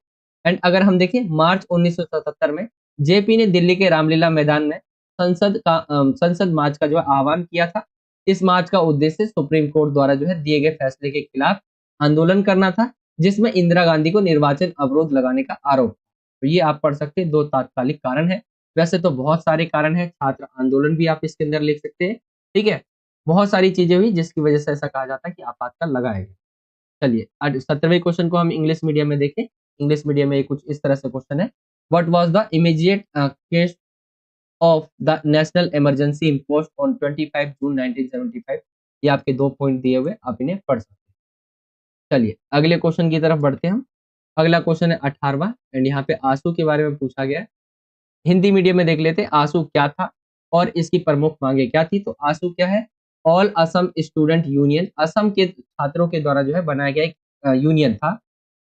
एंड अगर हम देखें मार्च 1977 में जेपी ने दिल्ली के रामलीला मैदान में संसद मार्च का जो है आह्वान किया था। इस मार्च का उद्देश्य सुप्रीम कोर्ट द्वारा जो है दिए गए फैसले के खिलाफ आंदोलन करना था, जिसमें इंदिरा गांधी को निर्वाचन अवरोध लगाने का आरोप। तो ये आप पढ़ सकते हैं, दो तात्कालिक कारण है। वैसे तो बहुत सारे कारण हैं, छात्र आंदोलन भी आप इसके अंदर लिख सकते हैं। ठीक है? बहुत सारी चीजें हुई जिसकी वजह से ऐसा कहा जाता है कि आपातकाल लगाया गया। चलिए आज 17वें क्वेश्चन को हम इंग्लिश मीडियम में देखें। इंग्लिश मीडियम में कुछ इस तरह से क्वेश्चन है, what was the immediate case of the national emergency imposed on 25 जून 1975। ये आपके 2 पॉइंट दिए हुए, आप इन्हें पढ़ सकते हैं। चलिए अगले क्वेश्चन की तरफ बढ़ते हैं हम। अगला क्वेश्चन है 18वां एंड यहाँ पे आंसू के बारे में पूछा गया है। हिंदी मीडियम में देख लेते हैं आंसू क्या था और इसकी प्रमुख मांगे क्या थी। तो आंसू क्या है? All Assam student union, Assam के छात्रों के द्वारा जो है बनाया गया एक यूनियन था।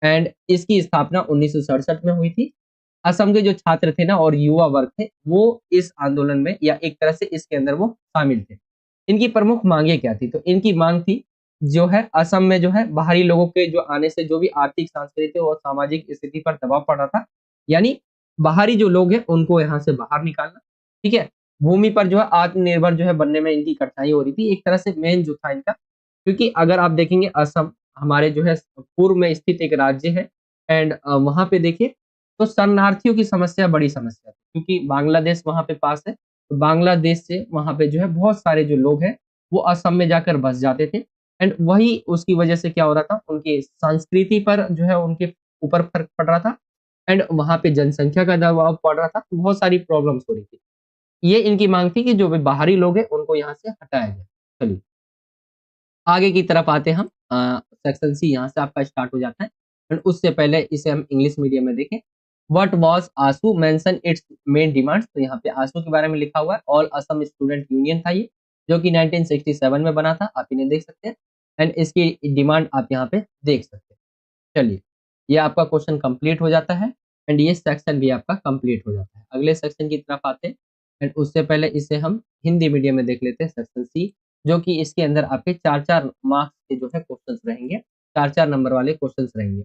एंड इसकी स्थापना 1967 में हुई थी। असम के जो छात्र थे ना और युवा वर्ग थे वो इस आंदोलन में या एक तरह से इसके अंदर वो शामिल थे। इनकी प्रमुख मांगे क्या थी? तो इनकी मांग थी जो है असम में जो है बाहरी लोगों के जो आने से जो भी आर्थिक, सांस्कृतिक और सामाजिक स्थिति पर दबाव पड़ रहा था, यानी बाहरी जो लोग हैं उनको यहाँ से बाहर निकालना। ठीक है? भूमि पर जो है आत्मनिर्भर जो है बनने में इनकी कठिनाई हो रही थी। एक तरह से मेन जो था इनका, क्योंकि अगर आप देखेंगे असम हमारे जो है पूर्व में स्थित एक राज्य है। एंड वहाँ पे देखिए तो शरणार्थियों की समस्या बड़ी समस्या है, क्योंकि बांग्लादेश वहाँ पे पास है। तो बांग्लादेश से वहाँ पे जो है बहुत सारे जो लोग हैं वो असम में जाकर बस जाते थे। एंड वही उसकी वजह से क्या हो रहा था, उनकी संस्कृति पर जो है उनके ऊपर फर्क पड़ रहा था। एंड वहाँ पे जनसंख्या का दबाव पड़ रहा था, तो बहुत सारी प्रॉब्लम्स हो रही थी। ये इनकी मांग थी कि जो भी बाहरी लोग हैं उनको यहाँ से हटाया जाए। चलिए आगे की तरफ आते हैं हम। सेक्शन सी यहाँ से आपका स्टार्ट हो जाता है। एंड उससे पहले इसे हम इंग्लिश मीडियम में देखें। What was AASU, mention its main demands. तो यहाँ पे आसू के बारे में लिखा हुआ है, ऑल असम स्टूडेंट यूनियन था ये। जो कि 1967 में बना था, आप इन्हें देख सकते हैं एंड इसकी डिमांड आप यहाँ पे देख सकते हैं। चलिए, ये आपका क्वेश्चन कंप्लीट हो जाता है एंड ये सेक्शन भी आपका कंप्लीट हो जाता है। अगले सेक्शन की तरफ आते हैं एंड उससे पहले इसे हम हिंदी मीडियम में देख लेते हैं, सेक्शन सी, जो कि इसके अंदर आपके 4-4 मार्क्स के जो है क्वेश्चंस रहेंगे, 4-4 नंबर वाले क्वेश्चंस रहेंगे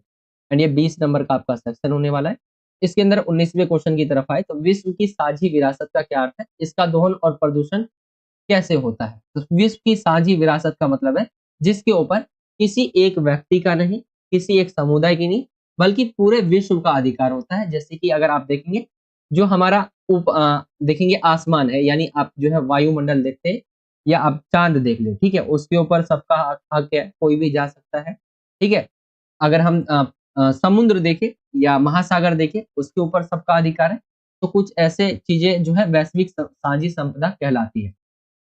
एंड ये 20 नंबर का आपका सेक्शन होने वाला है। इसके अंदर 19वें क्वेश्चन की तरफ आए तो विश्व की साझी विरासत का क्या अर्थ है? इसका दोहन और प्रदूषण कैसे होता है? तो विश्व की साझी विरासत का मतलब है जिसके ऊपर किसी एक व्यक्ति का नहीं, किसी एक समुदाय की नहीं, बल्कि पूरे विश्व का अधिकार होता है। जैसे कि अगर आप देखेंगे, जो हमारा देखेंगे आसमान है, यानी आप जो है वायुमंडल देखते हैं या आप चाँद देख लें, ठीक है? उसके ऊपर सबका हक है, कोई भी जा सकता है, ठीक है? अगर हम समुद्र देखें या महासागर देखें, उसके ऊपर सबका अधिकार है। तो कुछ ऐसे चीज़ें जो है वैश्विक साझी संपदा कहलाती है।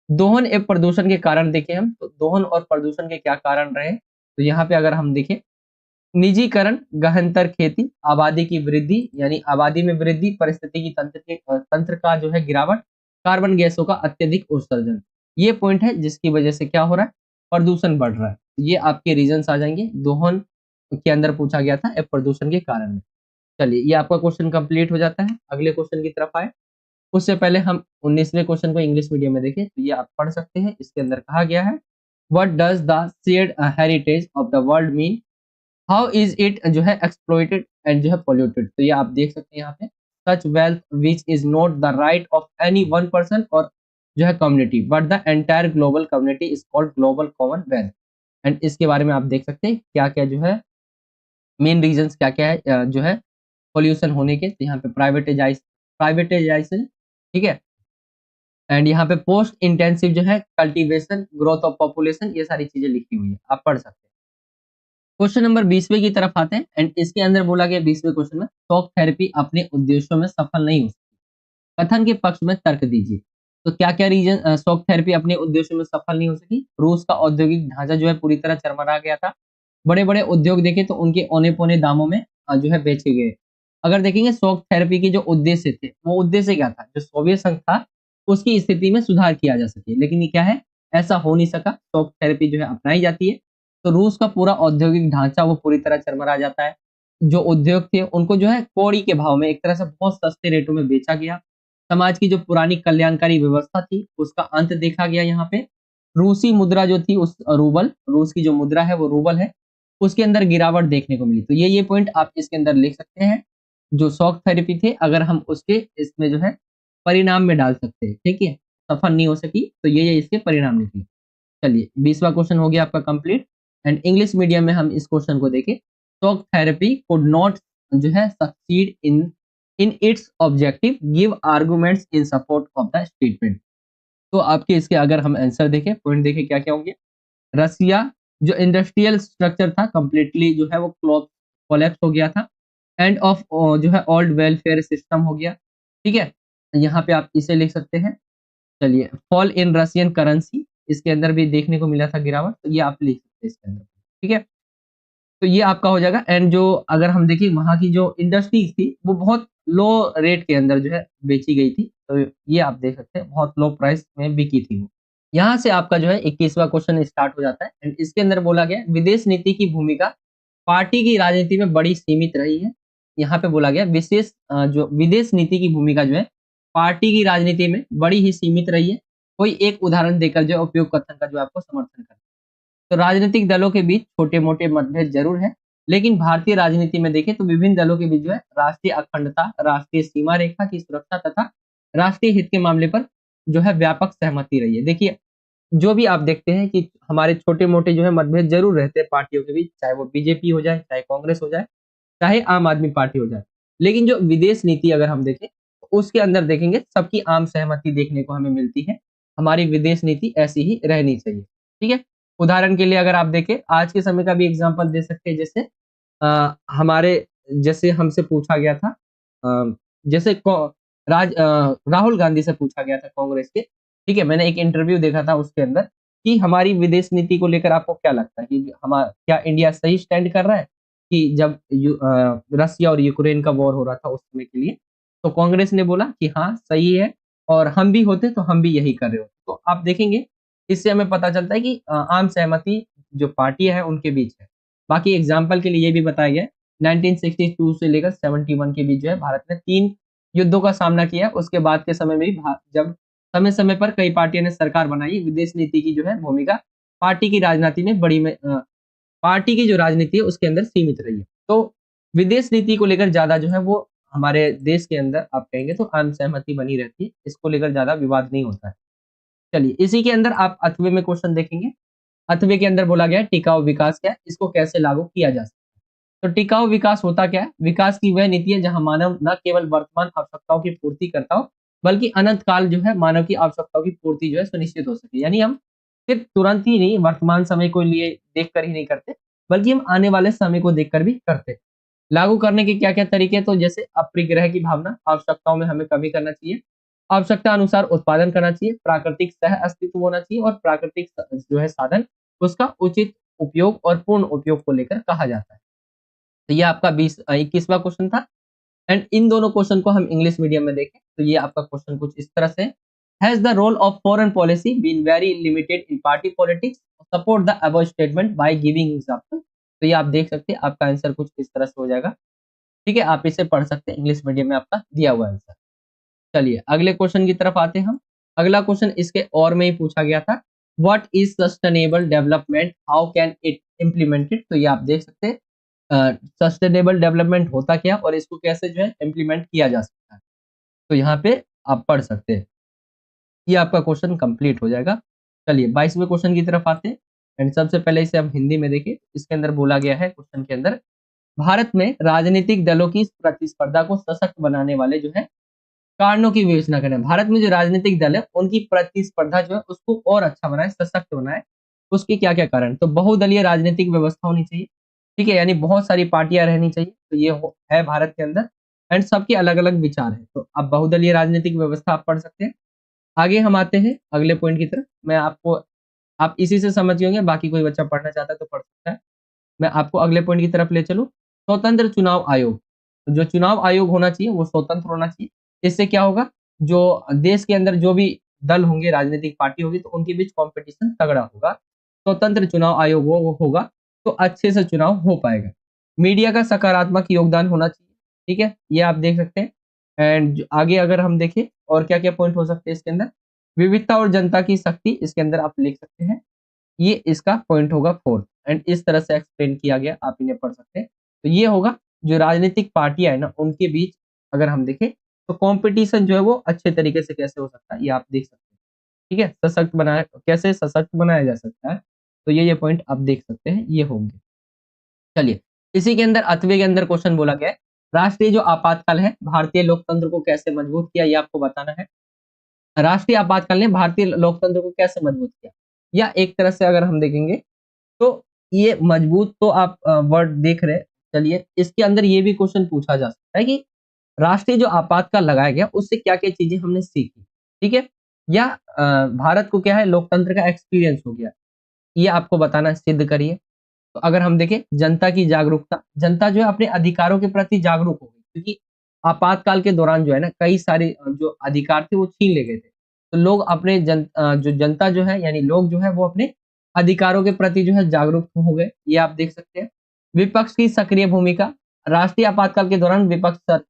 दोहन एवं प्रदूषण के कारण देखें हम, तो दोहन और प्रदूषण के क्या कारण रहे? तो यहाँ पे अगर हम देखें, निजीकरण, गहनतर खेती, आबादी की वृद्धि यानी आबादी में वृद्धि, पारिस्थितिकी तंत्र का जो है गिरावट, कार्बन गैसों का अत्यधिक उत्सर्जन। ये पॉइंट है जिसकी वजह से क्या हो रहा है? प्रदूषण बढ़ रहा है। ये आपके रीजंस आ जाएंगे, दोहन के अंदर पूछा गया था प्रदूषण के कारण में। चलिए, ये आपका क्वेश्चन कंप्लीट हो जाता है। अगले क्वेश्चन की तरफ आए, उससे पहले हम 19वें क्वेश्चन को इंग्लिश मीडियम में देखें, तो ये आप पढ़ सकते हैं। इसके अंदर कहा गया है, what does the shared heritage of the world mean, how is it जो है एक्सप्लॉइटेड एंड जो है पोल्यूटेड। तो ये आप देख सकते हैं यहाँ पे, सच wealth which is not the right of any one person और जो है community but the entire global community is called global common wealth. And इसके बारे में आप देख सकते हैं क्या क्या जो है मेन रीजंस क्या क्या है जो है पोल्यूशन होने के। तो यहाँ पे प्राइवेटाइजेशन, ठीक है, एंड यहाँ पे पोस्ट इंटेंसिव जो है कल्टीवेशन, ग्रोथ ऑफ पॉपुलेशन, ये सारी चीजें लिखी हुई है, आप पढ़ सकते हैं। क्वेश्चन नंबर 20वें की तरफ आते हैं एंड इसके अंदर बोला गया 20वें क्वेश्चन में, शॉक थेरेपी अपने उद्देश्यों में सफल नहीं हो सकती, कथन के पक्ष में तर्क दीजिए। तो क्या क्या रीजन शॉक थेरेपी अपने उद्देश्यों में सफल नहीं हो सकी? रूस का औद्योगिक ढांचा जो है पूरी तरह चरमरा गया था। बड़े बड़े उद्योग देखे तो उनके औने पौने दामों में जो है बेचे गए। अगर देखेंगे शॉक थेरेपी के जो उद्देश्य थे, वो उद्देश्य क्या था? जो सोवियत संघ था उसकी स्थिति में सुधार किया जा सके, लेकिन ये क्या है, ऐसा हो नहीं सका। शॉक थेरेपी जो है अपनाई जाती है तो रूस का पूरा औद्योगिक ढांचा वो पूरी तरह चरमरा जाता है। जो उद्योग थे उनको जो है कौड़ी के भाव में एक तरह से बहुत सस्ते रेटों में बेचा गया। समाज की जो पुरानी कल्याणकारी व्यवस्था थी उसका अंत देखा गया यहाँ पे। रूसी मुद्रा जो थी, उस रूबल, रूस की जो मुद्रा है वो रूबल है, उसके अंदर गिरावट देखने को मिली। तो ये पॉइंट आप इसके अंदर लिख सकते हैं। जो शॉक थेरेपी थे अगर हम उसके इसमें जो है परिणाम में डाल सकते हैं, ठीक है, सफल नहीं हो सकी तो ये इसके परिणाम निकले। चलिए, 20वां क्वेश्चन हो गया आपका कंप्लीट एंड इंग्लिश मीडियम में हम इस क्वेश्चन को देखें। शॉक थेरेपी कुड नॉट जो है succeed in in its objective, give arguments in support of the statement. तो आपके इसके अगर हम आंसर देखें, पॉइंट देखें क्या क्या होंगे। रसिया जो इंडस्ट्रियल स्ट्रक्चर था कंप्लीटली जो है वो कोलैप्स हो गया था। एंड ऑफ जो है ओल्ड वेलफेयर सिस्टम हो गया, ठीक है, यहाँ पे आप इसे लिख सकते हैं। चलिए, फॉल इन रशियन करेंसी, इसके अंदर भी देखने को मिला था गिरावट, तो ये आप लिख सकते हैं इसके अंदर, ठीक है। तो ये आपका हो जाएगा। एंड जो अगर हम देखें वहाँ की जो इंडस्ट्रीज थी वो बहुत लो रेट के अंदर जो है बेची गई थी, तो ये आप देख सकते हैं बहुत लो प्राइस में बिकी थी वो। यहाँ से आपका जो है 21वां क्वेश्चन स्टार्ट हो जाता है एंड इसके अंदर बोला गया विदेश नीति की भूमिका पार्टी की राजनीति में बड़ी सीमित रही है। यहाँ पे बोला गया विशेष जो विदेश नीति की भूमिका जो है पार्टी की राजनीति में बड़ी ही सीमित रही है। कोई एक उदाहरण देकर जो है उपयोग कथन का जो आपको समर्थन करना। तो राजनीतिक दलों के बीच छोटे मोटे मतभेद जरूर है, लेकिन भारतीय राजनीति में देखें तो विभिन्न दलों के बीच जो है राष्ट्रीय अखंडता, राष्ट्रीय सीमा रेखा की सुरक्षा तथा राष्ट्रीय हित के मामले पर जो है व्यापक सहमति रही है। देखिए, जो भी आप देखते हैं कि हमारे छोटे मोटे जो है मतभेद जरूर रहते हैं पार्टियों के बीच, चाहे वो बीजेपी हो जाए, चाहे कांग्रेस हो जाए, चाहे आम आदमी पार्टी हो जाए, लेकिन जो विदेश नीति अगर हम देखें तो उसके अंदर देखेंगे सबकी आम सहमति देखने को हमें मिलती है। हमारी विदेश नीति ऐसी ही रहनी चाहिए, ठीक है। उदाहरण के लिए अगर आप देखें आज के समय का भी एग्जाम्पल दे सकते हैं, जैसे हमारे जैसे हमसे पूछा गया था जैसे राहुल गांधी से पूछा गया था कांग्रेस के, ठीक है, मैंने एक इंटरव्यू देखा था उसके अंदर कि हमारी विदेश नीति को लेकर आपको क्या लगता है कि हमारा क्या इंडिया सही स्टैंड कर रहा है कि जब रसिया और यूक्रेन का वॉर हो रहा था उस समय के लिए, तो कांग्रेस ने बोला कि हाँ सही है और हम भी होते तो हम भी यही कर रहे होते। तो आप देखेंगे इससे हमें पता चलता है कि आम सहमति जो पार्टी है उनके बीच है। बाकी एग्जाम्पल के लिए ये भी बताया गया है 1962 से लेकर 71 के बीच जो है भारत ने 3 युद्धों का सामना किया। उसके बाद के समय में भी जब समय-समय पर कई पार्टियों ने सरकार बनाई, विदेश नीति की जो है भूमिका पार्टी की राजनीति में पार्टी की जो राजनीति है उसके अंदर सीमित रही है। तो विदेश नीति को लेकर ज़्यादा जो है वो हमारे देश के अंदर आप कहेंगे तो आम सहमति बनी रहती है। इसको लेकर ज़्यादा विवाद नहीं होता है। चलिए इसी के अंदर आप 8वें में क्वेश्चन देखेंगे। 8वें के अंदर बोला गया है टिकाऊ विकास क्या है? इसको कैसे लागू किया जा सकता है? तो टिकाऊ विकास होता क्या है? विकास की वह नीति है जहाँ मानव न केवल वर्तमान आवश्यकताओं की पूर्ति करता हो, बल्कि अनंत काल जो है मानव की आवश्यकताओं की पूर्ति जो है सुनिश्चित हो सके। यानी हम सिर्फ तुरंत ही नहीं वर्तमान समय को लिए देखकर ही नहीं करते, बल्कि हम आने वाले समय को देखकर भी करते हैं। लागू करने के क्या-क्या तरीके हैं? तो जैसे अपरिग्रह की भावना, आवश्यकताओं में हमें कमी करना चाहिए, आवश्यकता अनुसार उत्पादन करना चाहिए, प्राकृतिक सह-अस्तित्व होना चाहिए और प्राकृतिक जो है साधन, उसका उचित उपयोग और पूर्ण उपयोग को लेकर कहा जाता है। तो ये आपका 21वां क्वेश्चन था एंड इन दोनों क्वेश्चन को हम इंग्लिश मीडियम में देखें, तो ये आपका क्वेश्चन कुछ इस तरह से है। Has the role of foreign policy been very limited in party politics? Support the above statement by giving example. तो ये आप देख सकते हैं, आपका आंसर कुछ इस तरह से हो जाएगा। ठीक है, आप इसे पढ़ सकते हैं, इंग्लिश मीडियम में आपका दिया हुआ आंसर। चलिए अगले क्वेश्चन की तरफ आते हैं हम। अगला क्वेश्चन इसके और में ही पूछा गया था, what is sustainable development, how can it implemented? तो ये आप देख सकते हैं सस्टेनेबल डेवलपमेंट होता क्या और इसको कैसे जो है इम्प्लीमेंट किया जा सकता है। तो यहाँ पे आप पढ़ सकते हैं, ये आपका क्वेश्चन कंप्लीट हो जाएगा। चलिए 22वें क्वेश्चन की तरफ आते हैं एंड सबसे पहले इसे हम हिंदी में देखें। इसके अंदर बोला गया है क्वेश्चन के अंदर, भारत में राजनीतिक दलों की प्रतिस्पर्धा को सशक्त बनाने वाले जो है कारणों की विवेचना करें। भारत में जो राजनीतिक दल है उनकी प्रतिस्पर्धा जो है उसको और अच्छा बनाए, सशक्त बनाए, उसके क्या-क्या कारण? तो बहुदलीय राजनीतिक व्यवस्था होनी चाहिए, ठीक है? यानी बहुत सारी पार्टियां रहनी चाहिए, तो ये है भारत के अंदर एंड सबके अलग-अलग विचार हैं। तो अब बहुदलीय राजनीतिक व्यवस्था आप पढ़ सकते हैं। आगे हम आते हैं अगले पॉइंट की तरफ। आप इसी से समझ गए होंगे, बाकी कोई बच्चा पढ़ना चाहता है तो पढ़ सकता है। मैं आपको अगले पॉइंट की तरफ ले चलूँ, स्वतंत्र चुनाव आयोग। जो चुनाव आयोग होना चाहिए वो स्वतंत्र होना चाहिए। इससे क्या होगा, जो देश के अंदर जो भी दल होंगे, राजनीतिक पार्टी होगी तो उनके बीच कॉम्पिटिशन तगड़ा होगा। स्वतंत्र चुनाव आयोग वो होगा तो अच्छे से चुनाव हो पाएगा। मीडिया का सकारात्मक योगदान होना चाहिए, ठीक है? ये आप देख सकते हैं एंड आगे अगर हम देखें और क्या-क्या पॉइंट हो सकते हैं इसके अंदर, विविधता और जनता की शक्ति इसके अंदर आप लिख सकते हैं। ये इसका पॉइंट होगा 4th एंड इस तरह से एक्सप्लेन किया गया, आप इन्हें पढ़ सकते हैं। तो ये होगा जो राजनीतिक पार्टियां है ना उनके बीच अगर हम देखें तो कंपटीशन जो है वो अच्छे तरीके से कैसे हो सकता है, ये आप देख सकते हैं। ठीक है, कैसे सशक्त बनाया जा सकता है, तो ये पॉइंट आप देख सकते हैं, ये होंगे। चलिए इसी के अंदर 8वें के अंदर क्वेश्चन बोला गया है, राष्ट्रीय जो आपातकाल है भारतीय लोकतंत्र को कैसे मजबूत किया, ये आपको बताना है। राष्ट्रीय आपातकाल ने भारतीय लोकतंत्र को कैसे मजबूत किया, या एक तरह से अगर हम देखेंगे तो ये मजबूत तो आप वर्ड देख रहे हैं। चलिए इसके अंदर ये भी क्वेश्चन पूछा जा सकता है कि राष्ट्रीय जो आपातकाल लगाया गया उससे क्या-क्या चीजें हमने सीखी, ठीक है? या भारत को क्या है लोकतंत्र का एक्सपीरियंस हो गया, ये आपको बताना है, सिद्ध करिए। तो अगर हम देखें जनता की जागरूकता, जनता जो है अपने अधिकारों के प्रति जागरूक हो गई क्योंकि आपातकाल के दौरान जो है ना कई सारे जो अधिकार थे वो छीन ले गए थे। तो लोग जो जनता जो है यानी लोग जो है वो अपने अधिकारों के प्रति जो है जागरूक हो गए, ये आप देख सकते हैं। विपक्ष की सक्रिय भूमिका, राष्ट्रीय आपातकाल के दौरान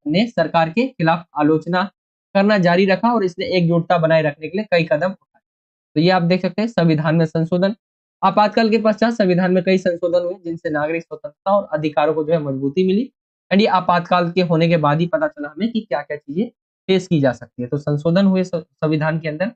ने सरकार के खिलाफ आलोचना करना जारी रखा और इसने एकजुटता बनाए रखने के लिए कई कदम उठाए। तो ये आप देख सकते हैं संविधान में संशोधन, आपातकाल के पश्चात संविधान में कई संशोधन हुए जिनसे नागरिक स्वतंत्रता और अधिकारों को जो है मजबूती मिली एंड ये आपातकाल के होने के बाद ही पता चला हमें कि क्या-क्या चीजें पेश की जा सकती है। तो संशोधन हुए संविधान के अंदर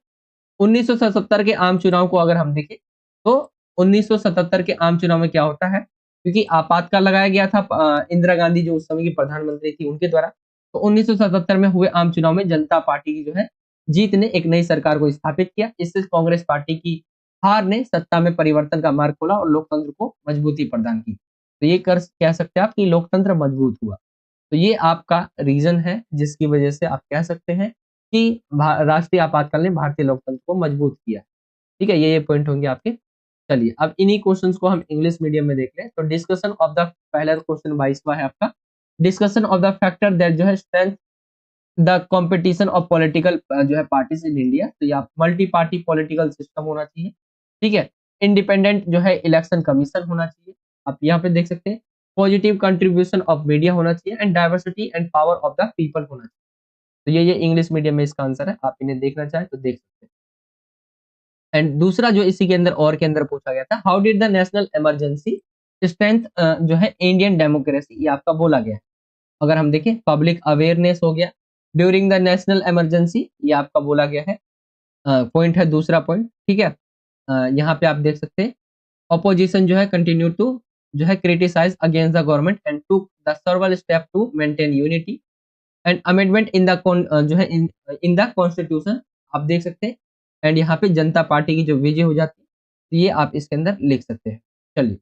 1977 के आम चुनाव को अगर हम देखें तो 1977 के आम चुनाव में क्या होता है, क्योंकि आपातकाल लगाया गया था इंदिरा गांधी जो उस समय की प्रधानमंत्री थी उनके द्वारा। तो 1977 में हुए आम चुनाव में जनता पार्टी की जो है जीत ने एक नई सरकार को स्थापित किया। इससे कांग्रेस पार्टी की हार ने सत्ता में परिवर्तन का मार्ग खोला और लोकतंत्र को मजबूती प्रदान की। तो ये कर कह सकते हैं आप कि लोकतंत्र मजबूत हुआ। तो ये आपका रीजन है जिसकी वजह से आप कह सकते हैं कि राष्ट्रीय आपातकाल ने भारतीय लोकतंत्र को मजबूत किया। ठीक है, ये पॉइंट होंगे आपके। चलिए अब इन्हीं क्वेश्चंस को हम इंग्लिश मीडियम में देख लें। तो डिस्कशन ऑफ द पहला क्वेश्चन 22वां है आपका, discussion of the factor that जो है strength the competition of political जो है पार्टीज इन इंडिया। तो ये आप मल्टी पार्टी पॉलिटिकल सिस्टम होना चाहिए, ठीक है। इंडिपेंडेंट जो है इलेक्शन कमीशन होना चाहिए, आप यहाँ पे देख सकते हैं। पॉजिटिव कंट्रीब्यूशन ऑफ मीडिया होना चाहिए and diversity and power of the people होना चाहिए। तो ये इंग्लिश मीडियम में इसका आंसर है, आप इन्हें देखना चाहें तो देख सकते हैं। एंड दूसरा जो इसी के अंदर और के अंदर पूछा गया था, how did the national emergency strength जो है इंडियन डेमोक्रेसी, ये आपका बोला गया है। अगर हम देखें पब्लिक अवेयरनेस हो गया ड्यूरिंग द नेशनल इमरजेंसी, ये आपका बोला गया है। पॉइंट है दूसरा पॉइंट, ठीक है। यहाँ पे आप देख सकते हैं ऑपोजिशन जो है कंटिन्यू टू जो है criticise against the government and to the several step to maintain unity and amendment in the जो है इन द कॉन्स्टिट्यूशन, आप देख सकते हैं। एंड यहाँ पे जनता पार्टी की जो विजय हो जाती है, तो ये आप इसके अंदर लिख सकते हैं। चलिए,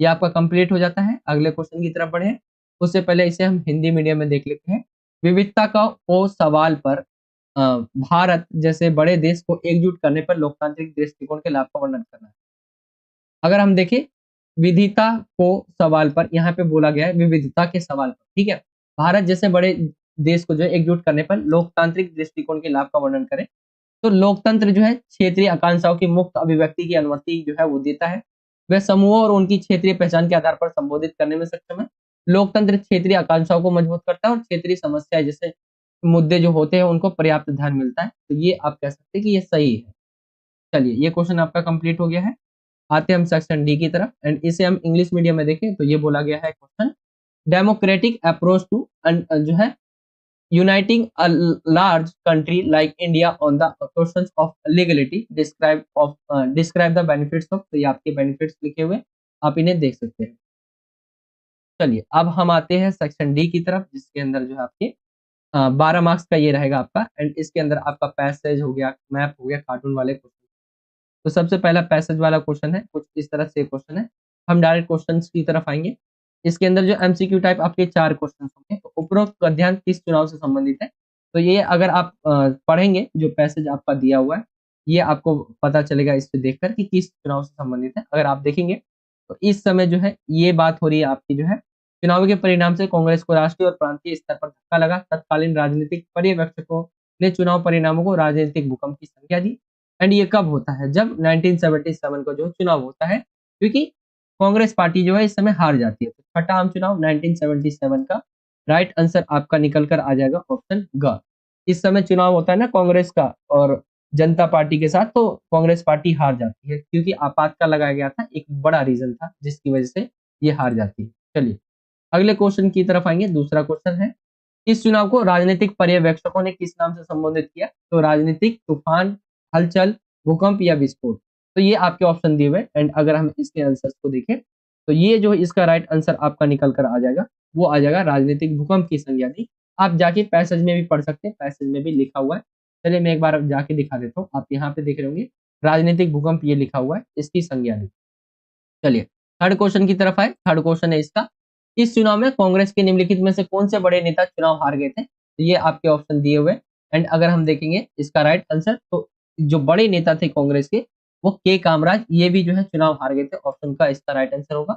ये आपका कंप्लीट हो जाता है। अगले क्वेश्चन की तरफ बढ़े, उससे पहले इसे हम हिंदी मीडियम में देख लेते हैं। विविधता का को सवाल पर भारत जैसे बड़े देश को एकजुट करने पर लोकतांत्रिक दृष्टिकोण के लाभ का वर्णन करना है। अगर हम देखें विविधता को सवाल पर, यहाँ पे बोला गया है विविधता के सवाल पर, ठीक है। भारत जैसे बड़े देश को जो है एकजुट करने पर लोकतांत्रिक दृष्टिकोण के लाभ का वर्णन करें, तो लोकतंत्र जो है क्षेत्रीय आकांक्षाओं की मुक्त अभिव्यक्ति की अनुमति जो है वो देता है। वह समूहों और उनकी क्षेत्रीय पहचान के आधार पर संबोधित करने में सक्षम है। लोकतंत्र क्षेत्रीय आकांक्षाओं को मजबूत करता है और क्षेत्रीय समस्याएं जैसे मुद्दे जो होते हैं उनको पर्याप्त ध्यान मिलता है। तो ये आप कह सकते हैं कि ये सही है। चलिए, ये क्वेश्चन आपका कंप्लीट हो गया है। आते हैं हम सेक्शन डी की तरफ एंड इसे हम इंग्लिश मीडियम में देखें तो ये बोला गया है क्वेश्चन, डेमोक्रेटिक अप्रोच टू जो है uniting a large country like India on the questions of legality describe the benefits of, तो ये आपके benefits लिखे हुए, आप इन्हें देख सकते हैं। चलिए, अब हम आते हैं सेक्शन डी की तरफ, जिसके अंदर जो है आपके 12 मार्क्स का ये रहेगा आपका एंड इसके अंदर आपका पैसेज हो गया, मैप हो गया, कार्टून वाले क्वेश्चन। तो सबसे पहला पैसेज वाला क्वेश्चन है, कुछ इस तरह से क्वेश्चन है। हम डायरेक्ट क्वेश्चंस की तरफ आएंगे। इसके अंदर जो एमसीक्यू टाइप आपके 4 क्वेश्चन होंगे। तो उपरोक्त अध्ययन किस चुनाव से संबंधित है, तो ये अगर आप पढ़ेंगे जो पैसेज आपका दिया हुआ है, ये आपको पता चलेगा इससे देखकर कि किस चुनाव से संबंधित है। अगर आप देखेंगे तो इस समय जो है ये बात हो रही है आपकी जो है चुनाव के परिणाम से कांग्रेस को राष्ट्रीय और प्रांतीय स्तर पर धक्का लगा। तत्कालीन राजनीतिक पर्यवेक्षकों ने चुनाव परिणामों को राजनीतिक भूकंप की संज्ञा दी। एंड ये कब होता है, जब 1977 को जो चुनाव होता है, क्योंकि कांग्रेस पार्टी जो है इस समय हार जाती है। तो छठा आम चुनाव 1977 का राइट आंसर आपका निकल कर आ जाएगा ऑप्शन ग। इस समय चुनाव होता है ना कांग्रेस का और जनता पार्टी के साथ, तो कांग्रेस पार्टी हार जाती है क्योंकि आपातकाल लगाया गया था, एक बड़ा रीजन था जिसकी वजह से ये हार जाती है। चलिए, अगले क्वेश्चन की तरफ आएंगे। दूसरा क्वेश्चन है, इस चुनाव को राजनीतिक पर्यवेक्षकों ने किस नाम से संबोधित किया, तो राजनीतिक तूफान, हलचल, भूकंप या विस्फोट। तो ये आपके ऑप्शन दिए हुए एंड अगर हम इसके आंसर्स को देखें तो ये जो इसका राइट आंसर आपका निकल कर आ जाएगा, वो आ जाएगा राजनीतिक भूकंप की संज्ञा दी। आप जाके पैसेज में भी पढ़ सकते हैं, पैसेज में भी लिखा हुआ है। चलिए, मैं एक बार जाके दिखा देता हूँ। आप यहाँ पे देख रहे होंगे राजनीतिक भूकंप ये लिखा हुआ है, इसकी संज्ञा दी। चलिए, थर्ड क्वेश्चन की तरफ आए। थर्ड क्वेश्चन है इसका, इस चुनाव में कांग्रेस के निम्नलिखित में से कौन से बड़े नेता चुनाव हार गए थे। तो ये आपके ऑप्शन दिए हुए एंड अगर हम देखेंगे इसका राइट आंसर, तो जो बड़े नेता थे कांग्रेस के वो के कामराज, ये भी जो है चुनाव हार गए थे। ऑप्शन का इसका राइट आंसर होगा।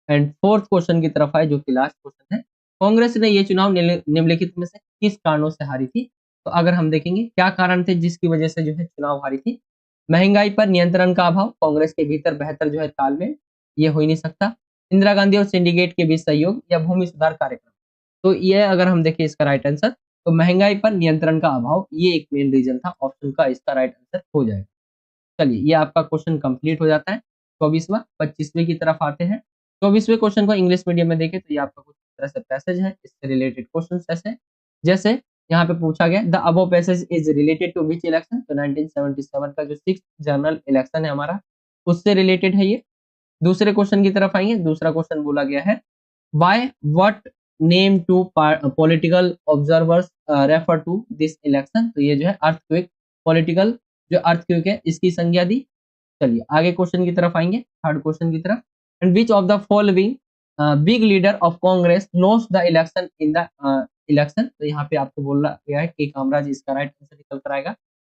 एंड फोर्थ क्वेश्चन की तरफ आए जो कि लास्ट क्वेश्चन है, कांग्रेस ने ये चुनाव निम्नलिखित में से किस कारणों से हारी थी। तो अगर हम देखेंगे क्या कारण थे जिसकी वजह से जो है चुनाव हारी थी, महंगाई पर नियंत्रण का अभाव, कांग्रेस के भीतर बेहतर जो है तालमेल, ये हो ही नहीं सकता, इंदिरा गांधी और सिंडिकेट के बीच सहयोग या भूमि सुधार कार्यक्रम। तो ये अगर हम देखें इसका राइट आंसर, तो महंगाई पर नियंत्रण का अभाव ये एक मेन रीजन था। ऑप्शन का इसका राइट आंसर हो जाएगा। चलिए, ये आपका क्वेश्चन कंप्लीट हो जाता है। 24वां 25वें की तरफ आते हैं। 24वें क्वेश्चन को इंग्लिश मीडियम में देखें तो ये आपका कुछ तरह से पैसेज है, इससे रिलेटेड क्वेश्चन ऐसे जैसे यहाँ पे पूछा गया, the above passage is related to which election. तो 1977 का जो 6th जनरल इलेक्शन है हमारा, उससे रिलेटेड है ये। दूसरे क्वेश्चन की तरफ आएंगे। दूसरा क्वेश्चन बोला गया है, why what name to political observers refer to this election. तो ये जो है अर्थक्वेक, पॉलिटिकल जो अर्थक्वेक है इसकी संज्ञा दी। चलिए, आगे क्वेश्चन की तरफ आएंगे, थर्ड क्वेश्चन की तरफ। And which of the following big leader of Congress lost the election in the election. तो यहाँ पे आपको बोला गया है कि कामराज, इसका राइट आंसर निकल कर आएगा।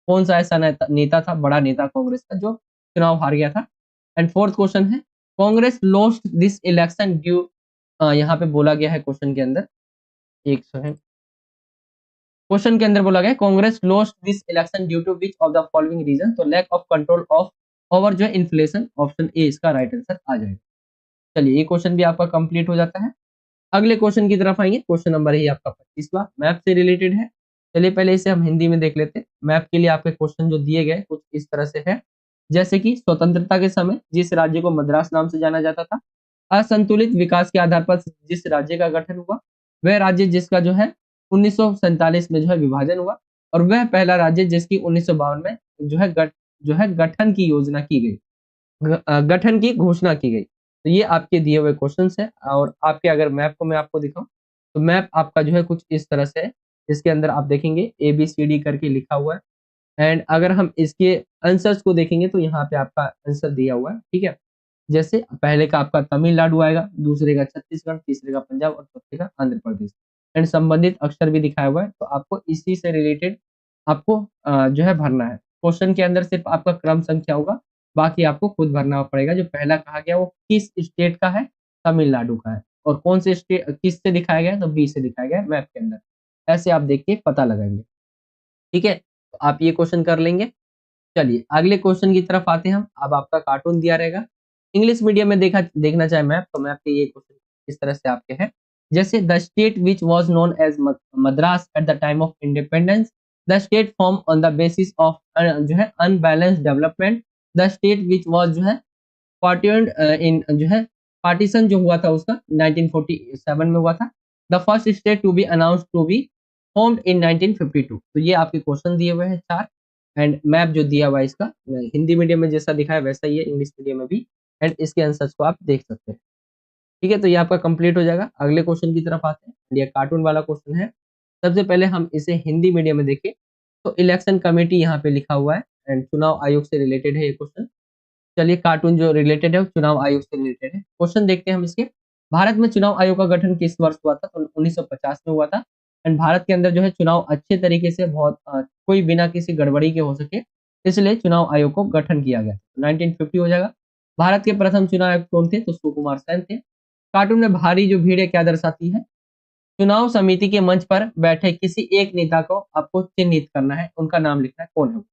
कौन सा ऐसा नेता था, बड़ा नेता कांग्रेस का जो चुनाव हार गया था। एंड फोर्थ क्वेश्चन है, Congress lost this election due, यहाँ पे बोला गया है क्वेश्चन के अंदर, एक सेकंड, क्वेश्चन के अंदर बोला गया Congress lost this election due to which of the following reason. तो lack of control of over जो है इन्फ्लेशन, ऑप्शन ए इसका राइट आंसर आ जाएगा। चलिए ये क्वेश्चन भी आपका कंप्लीट हो जाता है। अगले क्वेश्चन की तरफ आएंगे। क्वेश्चन नंबर है आपका 25वां, मैप से रिलेटेड है। चलिए पहले इसे हम हिंदी में देख लेते हैं। मैप के लिए आपके क्वेश्चन जो दिए गए कुछ इस तरह से है, जैसे कि स्वतंत्रता के समय जिस राज्य को मद्रास नाम से जाना जाता था, असंतुलित विकास के आधार पर जिस राज्य का गठन हुआ, वह राज्य जिसका जो है 1947 में जो है विभाजन हुआ, और वह पहला राज्य जिसकी 1952 में जो है गठन की योजना की गई, गठन की घोषणा की गई। तो ये आपके दिए हुए क्वेश्चंस है। और आपके अगर मैप को मैं आपको दिखाऊं तो मैप आपका जो है कुछ इस तरह से है। इसके अंदर आप देखेंगे ABCD करके लिखा हुआ है। एंड अगर हम इसके आंसर्स को देखेंगे तो यहाँ पे आपका आंसर दिया हुआ है, ठीक है। जैसे पहले का आपका तमिलनाडु आएगा, दूसरे का छत्तीसगढ़, तीसरे का पंजाब और चौथे का आंध्र प्रदेश। एंड संबंधित अक्षर भी दिखाया हुआ है, तो आपको इसी से रिलेटेड आपको जो है भरना है। क्वेश्चन के अंदर सिर्फ आपका क्रम संख्या होगा, बाकी आपको खुद भरना पड़ेगा। जो पहला कहा गया वो किस स्टेट का है, तमिलनाडु का है। और कौन से स्टेट किस से दिखाया गया है, तो बी से दिखाया गया है मैप के अंदर। ऐसे आप देख के पता लगाएंगे, ठीक है। तो आप ये क्वेश्चन कर लेंगे। चलिए अगले क्वेश्चन की तरफ आते हैं हम। अब आपका कार्टून दिया रहेगा। इंग्लिश मीडियम में देखना चाहे मैप, तो मैप के ये क्वेश्चन इस तरह से आपके हैं। जैसे the state which was known as Madras at the time of independence, the state form on the basis of जो है unbalance development, the state which was जो है पार्टीशन इन जो है पार्टीशन जो हुआ था उसका 1947 में हुआ था। The first state to be announced to be formed in 1952। तो ये आपके क्वेश्चन दिए हुए हैं 4। एंड मैप जो दिया हुआ है इसका हिंदी मीडियम में जैसा दिखा है वैसा ही है इंग्लिश मीडियम में भी। एंड इसके आंसर्स को आप देख सकते हैं, ठीक है। तो ये आपका कंप्लीट हो जाएगा। अगले क्वेश्चन की तरफ आते हैं। ये कार्टून वाला क्वेश्चन है। सबसे पहले हम इसे हिंदी मीडियम में देखें तो इलेक्शन कमेटी यहाँ पे लिखा हुआ है एंड चुनाव आयोग से रिलेटेड है ये क्वेश्चन। चलिए कार्टून जो रिलेटेड है वो चुनाव आयोग से रिलेटेड है। क्वेश्चन देखते हैं हम इसके। भारत में चुनाव आयोग का गठन किस वर्ष हुआ था, तो 1950 में हुआ था। एंड भारत के अंदर जो है चुनाव अच्छे तरीके से बहुत कोई बिना किसी गड़बड़ी के हो सके, इसलिए चुनाव आयोग को गठन किया गया। 1950 हो जाएगा। भारत के प्रथम चुनाव आयुक्त कौन थे, तो सुकुमार सेन थे। कार्टून में भारी जो भीड़ है क्या दर्शाती है, चुनाव समिति के मंच पर बैठे किसी एक नेता को आपको चिन्हित करना है, उनका नाम लिखना है, कौन है वो।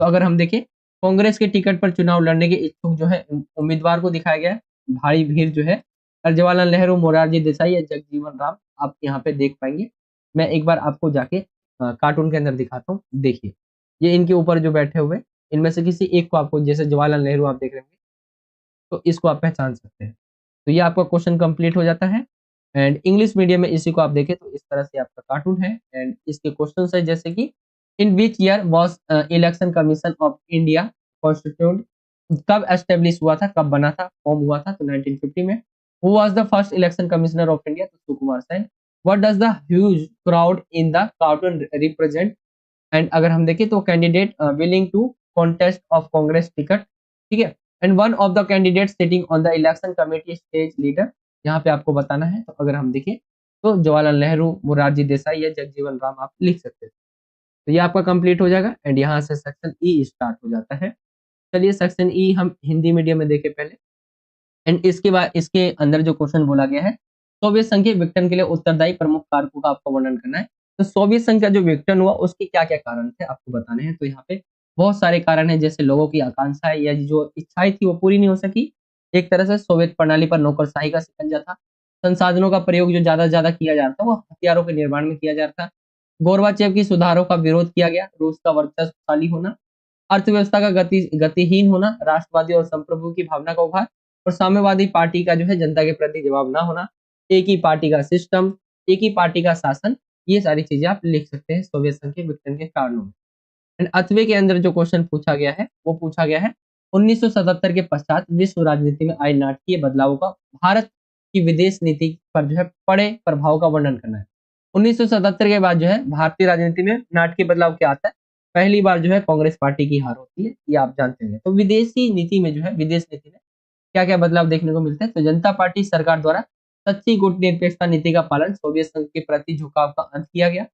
तो अगर हम देखें कांग्रेस के टिकट पर चुनाव लड़ने के इच्छुक जो है उम्मीदवार को दिखाया गया है। भारी भीड़ जो है जवाहरलाल नेहरू, मोरारजी देसाई या जगजीवन राम आप यहाँ पे देख पाएंगे। मैं एक बार आपको जाके कार्टून के अंदर दिखाता हूँ। देखिए ये इनके ऊपर जो बैठे हुए, इनमें से किसी एक को आपको, जैसे जवाहरलाल नेहरू आप देख रहे होंगे तो इसको आप पहचान सकते हैं। तो ये आपका क्वेश्चन कंप्लीट हो जाता है। एंड इंग्लिश मीडियम में इसी को आप देखें तो इस तरह से आपका कार्टून है। एंड इसके क्वेश्चन है जैसे कि in which year was election commission of India constitute, कब एस्टेब्लिश हुआ था, कब बना था, फॉर्म हुआ था, तो 1950 में। Who was the first election commissioner of India, तो Sukumar Sen. What does the huge crowd in the cartoon represent. And अगर हम देखें तो candidate willing to contest of Congress ticket, ठीक है। And one of the candidate sitting on the election committee stage leader, यहाँ पे आपको बताना है। तो अगर हम देखें तो जवाहरलाल नेहरू, मोरारजी देसाई या जगजीवन राम आप लिख सकते हैं। तो ये आपका कंप्लीट हो जाएगा। एंड यहाँ से सेक्शन ई स्टार्ट हो जाता है। चलिए सेक्शन ई हम हिंदी मीडियम में देखें पहले। एंड इसके बाद इसके अंदर जो क्वेश्चन बोला गया है, सोवियत संघ के विघटन के लिए उत्तरदायी प्रमुख कारकों का आपको वर्णन करना है। तो सोवियत संघ का जो विघटन हुआ उसके क्या क्या कारण थे आपको बताने हैं। तो यहाँ पे बहुत सारे कारण हैं, जैसे लोगों की आकांक्षाएं या जो इच्छाएं थी वो पूरी नहीं हो सकी। एक तरह से सोवियत प्रणाली पर नौकरशाही का शिकंजा था। संसाधनों का प्रयोग जो ज्यादा से ज्यादा किया जा रहा था वो हथियारों के निर्माण में किया जा रहा था। गोरबाचेव की सुधारों का विरोध किया गया, रूस का वर्चस्वशाली होना, अर्थव्यवस्था का गतिहीन होना, राष्ट्रवादी और संप्रभु की भावना का उभार, और साम्यवादी पार्टी का जो है जनता के प्रति जवाब ना होना, एक ही पार्टी का सिस्टम, एक ही पार्टी का शासन, ये सारी चीजें आप लिख सकते हैं सोवियत संघ के विघटन के कारणों में। एंड 8वें के अंदर जो क्वेश्चन पूछा गया है वो पूछा गया है 1977 के पश्चात विश्व राजनीति में आए नाटकीय बदलावों का भारत की विदेश नीति पर जो है पड़े प्रभाव का वर्णन करना है। 1977 के बाद जो है भारतीय राजनीति में नाटकीय बदलाव क्या आता है, पहली बार जो है कांग्रेस पार्टी की हार होती है, ये आप जानते हैं। तो विदेशी नीति में जो है विदेश नीति में क्या क्या बदलाव देखने को मिलते हैं, तो जनता पार्टी सरकार द्वारा सच्ची कूटनीतिकता नीति का पालन, सोवियत संघ के प्रति झुकाव का अंत किया गया,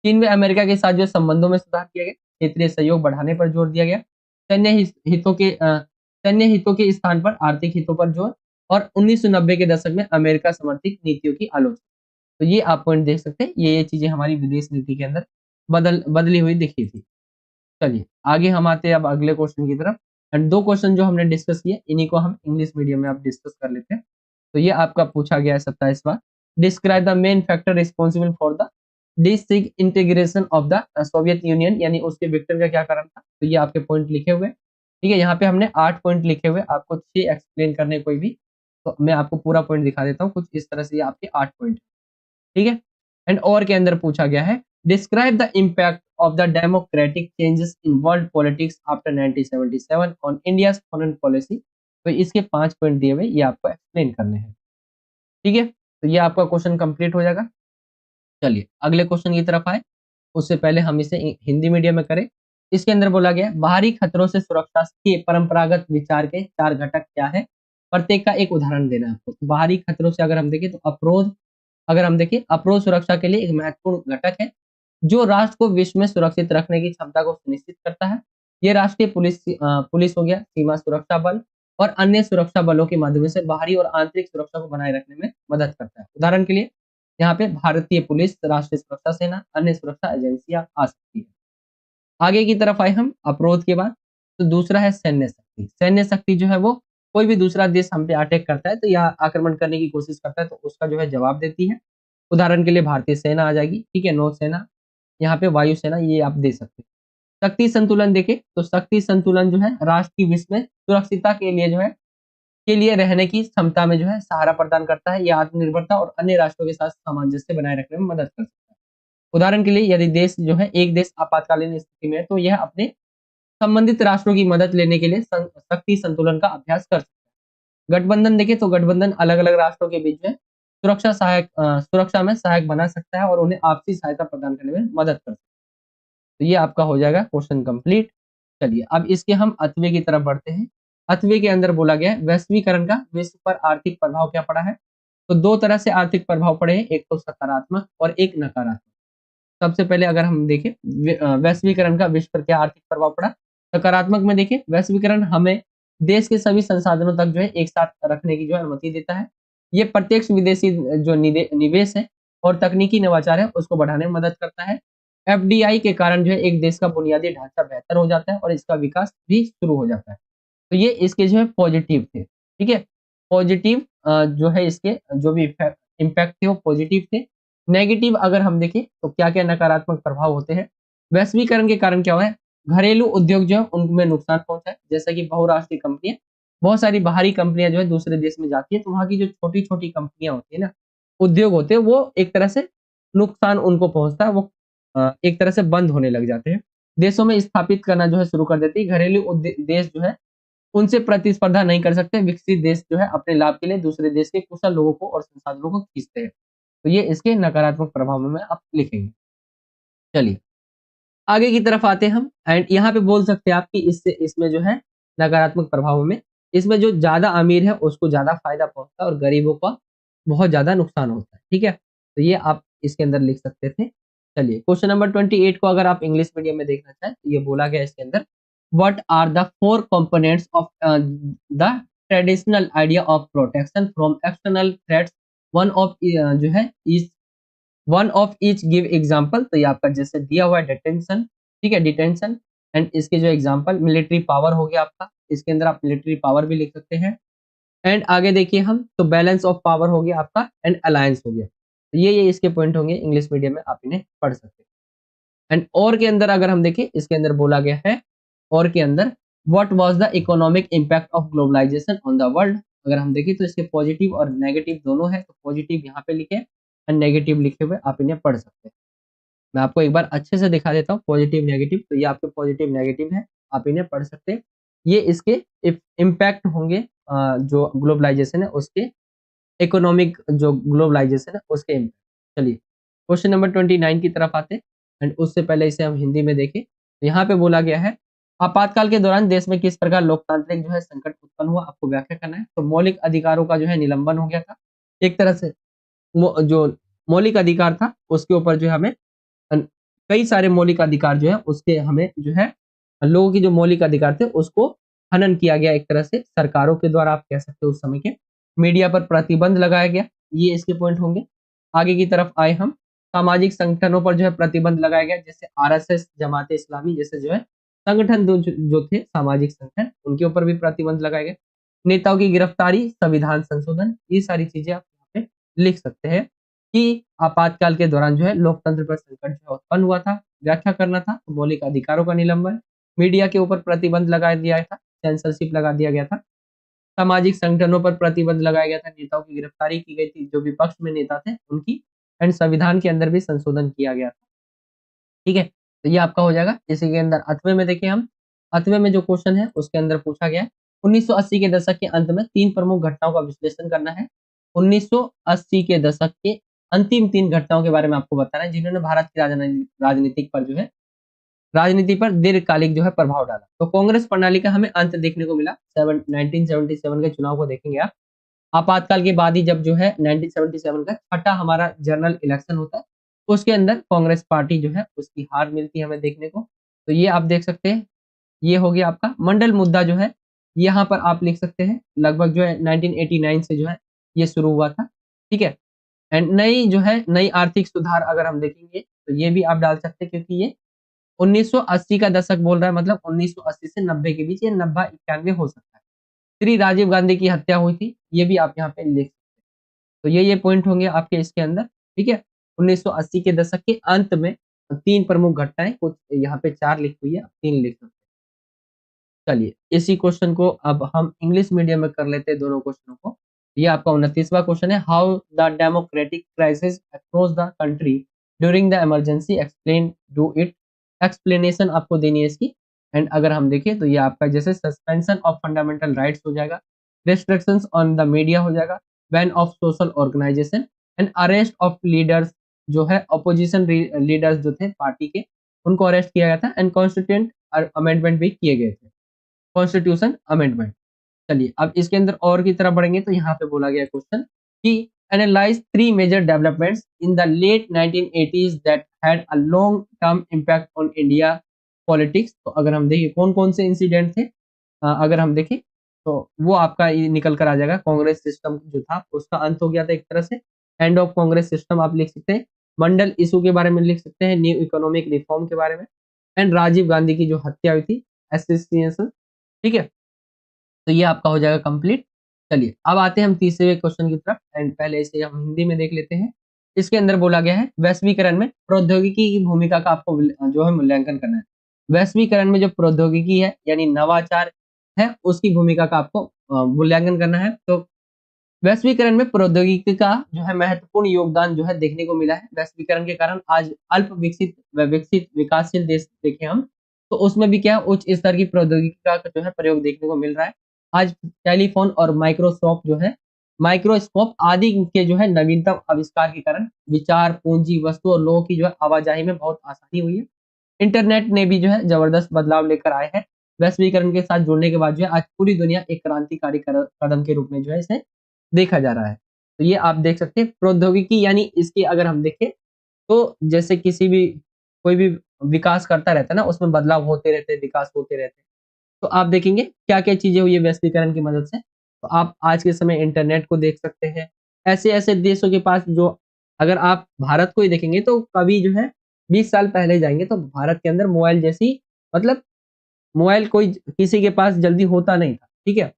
चीन में अमेरिका के साथ जो संबंधों में सुधार किया गया, क्षेत्रीय सहयोग बढ़ाने पर जोर दिया गया, सैन्य हितों के स्थान पर आर्थिक हितों पर जोर, और 1990 के दशक में अमेरिका समर्थित नीतियों की आलोचना। तो ये आप पॉइंट देख सकते हैं, ये चीजें हमारी विदेश नीति के अंदर बदली हुई दिखी थी। चलिए आगे हम आते हैं अब अगले क्वेश्चन की तरफ। एंड 2 क्वेश्चन जो हमने डिस्कस किए इन्हीं को हम इंग्लिश मीडियम में आप डिस्कस कर लेते हैं। तो ये आपका पूछा गया है 27वां, describe the main factor responsible for the disintegration of the Soviet Union, यानी उसके विक्टर का क्या कारण था। तो ये आपके पॉइंट लिखे हुए, ठीक है। यहाँ पे हमने 8 पॉइंट लिखे हुए, आपको 6 एक्सप्लेन करने कोई भी, तो मैं आपको पूरा पॉइंट दिखा देता हूँ। कुछ इस तरह से ये आपके 8 पॉइंट, ठीक है। एंड और के अंदर पूछा गया है describe the impact of the democratic changes in world politics after 1977 on India's foreign policy. तो इसके 5 पॉइंट दिए हुए, ये आपको एक्सप्लेन करने हैं, ठीक है। तो ये आपका क्वेश्चन कंप्लीट हो जाएगा। चलिए अगले क्वेश्चन की तरफ आए, उससे पहले हम इसे हिंदी मीडियम में करें। इसके अंदर बोला गया है बाहरी खतरों से सुरक्षा के परंपरागत विचार के 4 घटक क्या है, प्रत्येक का एक उदाहरण देना है आपको। बाहरी खतरों से अगर हम देखें तो अप्रोच, अगर हम देखें अप्रोच सुरक्षा के लिए एक महत्वपूर्ण घटक है जो राष्ट्र को विश्व में सुरक्षित रखने की क्षमता को सुनिश्चित करता है। ये राष्ट्रीय पुलिस हो गया, सीमा सुरक्षा बल और अन्य सुरक्षा बलों के माध्यम से बाहरी और आंतरिक सुरक्षा को बनाए रखने में मदद करता है। उदाहरण के लिए यहाँ पे भारतीय पुलिस, राष्ट्रीय सुरक्षा सेना, अन्य सुरक्षा एजेंसियां आ सकती है। आगे की तरफ आए हम अप्रोच के बाद, तो दूसरा है सैन्य शक्ति। सैन्य शक्ति जो है वो कोई भी दूसरा देश हम पे अटैक करता है तो या आक्रमण करने की कोशिश करता है तो उसका जो है जवाब देती है। उदाहरण के लिए भारतीय सेना आ जाएगी, ठीक है, नौसेना, यहाँ पे वायुसेना, ये आप दे सकते हैं। शक्ति संतुलन देखें तो शक्ति संतुलन जो है राष्ट्र की विश्व में सुरक्षितता के लिए जो है के लिए रहने की क्षमता में जो है सहारा प्रदान करता है। यह आत्मनिर्भरता और अन्य राष्ट्रों के साथ सामंजस्य बनाए रखने में मदद करता है। उदाहरण के लिए यदि देश जो है एक देश आपातकालीन स्थिति में है तो यह अपने संबंधित राष्ट्रों की मदद लेने के लिए शक्ति संतुलन का अभ्यास कर सकता है। गठबंधन देखें तो गठबंधन अलग अलग राष्ट्रों के बीच में सुरक्षा में सहायक बना सकता है और उन्हें आपसी सहायता प्रदान करने में मदद कर सकता है। तो ये आपका हो जाएगा क्वेश्चन कंप्लीट। चलिए अब इसके हम अथवे की तरफ बढ़ते हैं। अथवे के अंदर बोला गया है वैश्वीकरण का विश्व पर आर्थिक प्रभाव क्या पड़ा है। तो 2 तरह से आर्थिक प्रभाव पड़े हैं, एक तो सकारात्मक और एक नकारात्मक। सबसे पहले अगर हम देखें वैश्वीकरण का विश्व पर क्या आर्थिक प्रभाव पड़ा। सकारात्मक में देखें वैश्वीकरण हमें देश के सभी संसाधनों तक जो है एक साथ रखने की जो है अनुमति देता है। ये प्रत्यक्ष विदेशी जो निवेश है और तकनीकी नवाचार है उसको बढ़ाने में मदद करता है। एफडीआई के कारण जो है एक देश का बुनियादी ढांचा बेहतर हो जाता है और इसका विकास भी शुरू हो जाता है। तो ये इसके जो है पॉजिटिव थे, ठीक है। पॉजिटिव जो है इसके जो भी इम्पैक्ट थे वो पॉजिटिव थे। नेगेटिव अगर हम देखें तो क्या-क्या नकारात्मक प्रभाव होते हैं। वैश्वीकरण के कारण क्या हुआ है, घरेलू उद्योग जो है उनमें नुकसान पहुंचा है। जैसा कि बहुराष्ट्रीय कंपनियां, बहुत सारी बाहरी कंपनियां जो है दूसरे देश में जाती है तो वहां की जो छोटी-छोटी कंपनियां होती है ना, उद्योग होते हैं, वो एक तरह से नुकसान उनको पहुंचता है, वो एक तरह से बंद होने लग जाते हैं। देशों में स्थापित करना जो है शुरू कर देती है। घरेलू देश जो है उनसे प्रतिस्पर्धा नहीं कर सकते। विकसित देश जो है अपने लाभ के लिए दूसरे देश के कुशल लोगों को और संसाधनों को खींचते हैं। तो ये इसके नकारात्मक प्रभाव में आप लिखेंगे। चलिए आगे की तरफ आते हैं हम। एंड यहाँ पे बोल सकते हैं आप कि इससे इसमें जो है नकारात्मक प्रभाव में इसमें जो ज्यादा अमीर है उसको ज्यादा फायदा पहुंचता है और गरीबों का बहुत ज्यादा नुकसान होता है, ठीक है। तो ये आप इसके अंदर लिख सकते थे। चलिए क्वेश्चन नंबर 28 को अगर आप इंग्लिश मीडियम में देखना चाहें तो ये बोला गया इसके अंदर what are the 4 components of the traditional idea of protection from external threats, one of जो है is one of each give example. तो ये आपका जैसे दिया हुआ है डिटेंशन, ठीक है, डिटेंशन। एंड इसके जो एग्जांपल मिलिट्री पावर हो गया आपका, इसके अंदर आप मिलिट्री पावर भी लिख सकते हैं। एंड आगे देखिए हम तो बैलेंस ऑफ पावर हो गया आपका एंड अलायंस हो गया। तो ये इसके पॉइंट होंगे, इंग्लिश मीडियम में आप इन्हें पढ़ सकते हैं। एंड और के अंदर अगर हम देखें इसके अंदर बोला गया है और के अंदर what was the economic impact of globalisation on the world. अगर हम देखें तो इसके पॉजिटिव और नेगेटिव दोनों है, तो पॉजिटिव यहाँ पे लिखे एंड नेगेटिव लिखे हुए आप इन्हें पढ़ सकते हैं। मैं आपको एक बार अच्छे से दिखा देता हूँ पॉजिटिव नेगेटिव। तो ये आपके पॉजिटिव नेगेटिव है, आप इन्हें पढ़ सकते हैं। ये इसके इम्पैक्ट होंगे जो ग्लोबलाइजेशन है उसके, इकोनॉमिक जो ग्लोबलाइजेशन है उसके इम्पैक्ट। चलिए क्वेश्चन नंबर 29 की तरफ आते हैं। एंड उससे पहले इसे हम हिंदी में देखें तो यहाँ पे बोला गया है आपातकाल के दौरान देश में किस प्रकार लोकतांत्रिक जो है संकट उत्पन्न हुआ, आपको व्याख्या करना है। तो मौलिक अधिकारों का जो है निलंबन हो गया था एक तरह से। जो मौलिक अधिकार था उसके ऊपर जो है हमें कई सारे मौलिक अधिकार जो है उसके हमें जो है लोगों की जो मौलिक अधिकार थे उसको हनन किया गया एक तरह से सरकारों के द्वारा, आप कह सकते हो उस समय के। मीडिया पर प्रतिबंध लगाया गया, ये इसके पॉइंट होंगे। आगे की तरफ आए हम, सामाजिक संगठनों पर जो है प्रतिबंध लगाया गया, जैसे आरएसएस, जमाते इस्लामी जैसे जो है संगठन जो थे सामाजिक संगठन, उनके ऊपर भी प्रतिबंध लगाए गए। नेताओं की गिरफ्तारी, संविधान संशोधन, ये सारी चीजें आप यहाँ पे लिख सकते हैं कि आपातकाल के दौरान जो है लोकतंत्र पर संकट जो है उत्पन्न हुआ था, व्याख्या करना था, तो मौलिक अधिकारों का निलंबन, मीडिया के ऊपर प्रतिबंध लगा दिया था, सेंसरशिप लगा दिया गया था, सामाजिक संगठनों पर प्रतिबंध लगाया गया था, नेताओं की गिरफ्तारी की गई थी, जो विपक्ष में नेता थे उनकी, एंड संविधान के अंदर भी संशोधन किया गया था। ठीक है, तो ये आपका हो जाएगा। इसी के अंदर 8वें में देखिए हम, 8वें में जो क्वेश्चन है उसके अंदर पूछा गया है 1980 के दशक के अंत में 3 प्रमुख घटनाओं का विश्लेषण करना है। 1980 के दशक के अंतिम 3 घटनाओं के बारे में आपको बताना है जिन्होंने भारत की राजनीतिक पर जो है राजनीति पर दीर्घकालिक जो है प्रभाव डाला। तो कांग्रेस प्रणाली का हमें अंत देखने को मिला 1977 के चुनाव को देखेंगे आप। आपातकाल के बाद ही जब जो है 1977 का छठा हमारा जनरल इलेक्शन होता है, उसके अंदर कांग्रेस पार्टी जो है उसकी हार मिलती है हमें देखने को। तो ये आप देख सकते हैं, ये हो गया आपका मंडल मुद्दा जो है, यहाँ पर आप लिख सकते हैं लगभग जो है 1989 से जो है ये शुरू हुआ था। ठीक है, एंड नई जो है नई आर्थिक सुधार अगर हम देखेंगे तो ये भी आप डाल सकते हैं क्योंकि ये 1980 का दशक बोल रहा है, मतलब 1980 से 90 के बीच, ये 90-91 हो सकता है। श्री राजीव गांधी की हत्या हुई थी, ये भी आप यहाँ पे लिख सकते हैं। तो ये पॉइंट होंगे आपके इसके अंदर। ठीक है, 1980 के दशक के अंत में 3 प्रमुख घटनाएं, कुछ यहाँ पे 4 लिखी हुई है, आप 3 लिख सकते हैं। चलिए इसी क्वेश्चन को अब हम इंग्लिश मीडियम में कर लेते हैं दोनों क्वेश्चनों को। ये आपका 29वां क्वेश्चन है, how the democratic crisis across the country during the emergency explain do it. Explanation आपको देनी है इसकी। एंड अगर हम देखें तो ये आपका जैसे सस्पेंशन ऑफ फंडामेंटल राइट्स हो जाएगा, रिस्ट्रिक्शंस ऑन द मीडिया हो जाएगा, ban of social organisation and arrest of leaders, जो है अपोजिशन लीडर्स जो थे पार्टी के, उनको अरेस्ट किया गया था, एंड कॉन्स्टिट्यूंट अमेंडमेंट भी किए गए थे, कॉन्स्टिट्यूशन अमेंडमेंट। चलिए अब इसके अंदर और की तरफ बढ़ेंगे तो यहाँ पे बोला गया क्वेश्चन कि analyse 3 major developments in the late 1980s that had a long term impact on India politics. तो अगर हम देखें कौन कौन से इंसिडेंट थे, अगर हम देखें तो वो आपका ये निकल कर आ जाएगा, कांग्रेस सिस्टम जो था उसका अंत हो गया था एक तरह से, एंड ऑफ कांग्रेस सिस्टम आप लिख सकते हैं, मंडल इशू के बारे में लिख सकते हैं, न्यू इकोनॉमिक रिफॉर्म के बारे में, एंड राजीव गांधी की जो हत्या हुई थी, एसोसिएशन। ठीक है, तो ये आपका हो जाएगा कंप्लीट। चलिए अब आते हैं हम तीसरे क्वेश्चन की तरफ, एंड पहले इसे हम हिंदी में देख लेते हैं। इसके अंदर बोला गया है वैश्वीकरण में प्रौद्योगिकी की भूमिका का आपको जो है मूल्यांकन करना है। वैश्वीकरण में जो प्रौद्योगिकी है यानी नवाचार है, उसकी भूमिका का आपको मूल्यांकन करना है। तो वैश्वीकरण में प्रौद्योगिकी का जो है महत्वपूर्ण योगदान जो है देखने को मिला है। वैश्वीकरण के कारण आज अल्प विकसित व विकसित विकासशील देश देखें हम, तो उसमें भी क्या उच्च स्तर की प्रौद्योगिकी का जो है प्रयोग देखने को मिल रहा है। आज टेलीफोन और माइक्रोस्कोप आदि के जो है नवीनतम आविष्कार के कारण विचार, पूंजी, वस्तु और लोगों की जो है आवाजाही में बहुत आसानी हुई है। इंटरनेट ने भी जो है जबरदस्त बदलाव लेकर आए हैं। वैश्वीकरण के साथ जुड़ने के बाद जो है आज पूरी दुनिया एक क्रांतिकारी कदम के रूप में जो है इसे देखा जा रहा है। तो ये आप देख सकते हैं प्रौद्योगिकी, यानी इसकी अगर हम देखें तो जैसे किसी भी कोई भी विकास करता रहता है ना, उसमें बदलाव होते रहते हैं, विकास होते रहते हैं। तो आप देखेंगे क्या-क्या चीजें हुई है वैश्वीकरण की मदद से। तो आप आज के समय इंटरनेट को देख सकते हैं। ऐसे-ऐसे देशों के पास जो, अगर आप भारत को ही देखेंगे तो कभी जो है 20 साल पहले जाएँगे तो भारत के अंदर मोबाइल जैसी, मतलब मोबाइल कोई किसी के पास जल्दी होता नहीं था। ठीक है?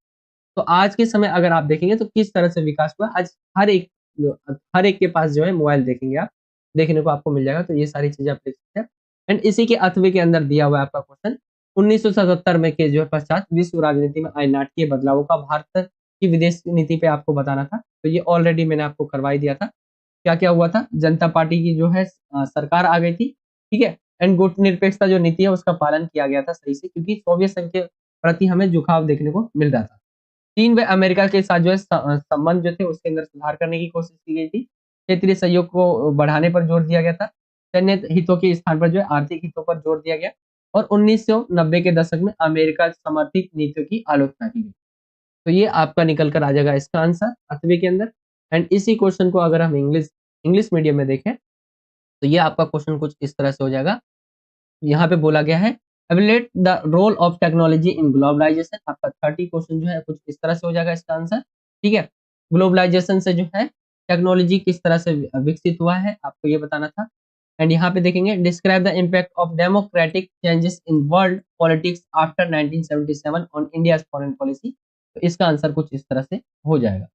तो आज के समय अगर आप देखेंगे तो किस तरह से विकास हुआ, आज हर एक के पास जो है मोबाइल देखेंगे आप, देखने को आपको मिल जाएगा। तो ये सारी चीज़ें आप देख सकते हैं। एंड इसी के 8वें के अंदर दिया हुआ है आपका क्वेश्चन, 1977 में के जो है पश्चात विश्व राजनीति में आए नाटकीय बदलावों का भारत की विदेश नीति पे आपको बताना था। तो ये ऑलरेडी मैंने आपको करवा ही दिया था। क्या-क्या हुआ था? जनता पार्टी की जो है सरकार आ गई थी। ठीक है? एंड गुटनिरपेक्षता जो नीति है उसका पालन किया गया था सही से, क्योंकि सोवियत संघ के प्रति हमें झुकाव देखने को मिल रहा था। चीन व अमेरिका के साथ जो है संबंध जो थे उसके अंदर सुधार करने की कोशिश की गई थी। क्षेत्रीय सहयोग को बढ़ाने पर जोर दिया गया था। सैन्य हितों के स्थान पर जो है आर्थिक हितों पर जोर दिया गया, और 1990 के दशक में अमेरिका समर्थित नीतियों की आलोचना की गई। तो ये आपका निकल कर आ जाएगा इसका आंसर 8वें के अंदर। एंड इसी क्वेश्चन को अगर हम इंग्लिश इंग्लिश मीडियम में देखें तो ये आपका क्वेश्चन कुछ इस तरह से हो जाएगा। यहाँ पे बोला गया है evaluate the role of technology in globalisation. आपका 30 क्वेश्चन जो है कुछ इस तरह से हो जाएगा इसका आंसर। ठीक है, ग्लोबलाइजेशन से जो है टेक्नोलॉजी किस तरह से विकसित हुआ है आपको ये बताना था। एंड यहाँ पे देखेंगे describe the impact of democratic changes in world politics after 1977 on India foreign policy. तो इसका आंसर कुछ इस तरह से हो जाएगा।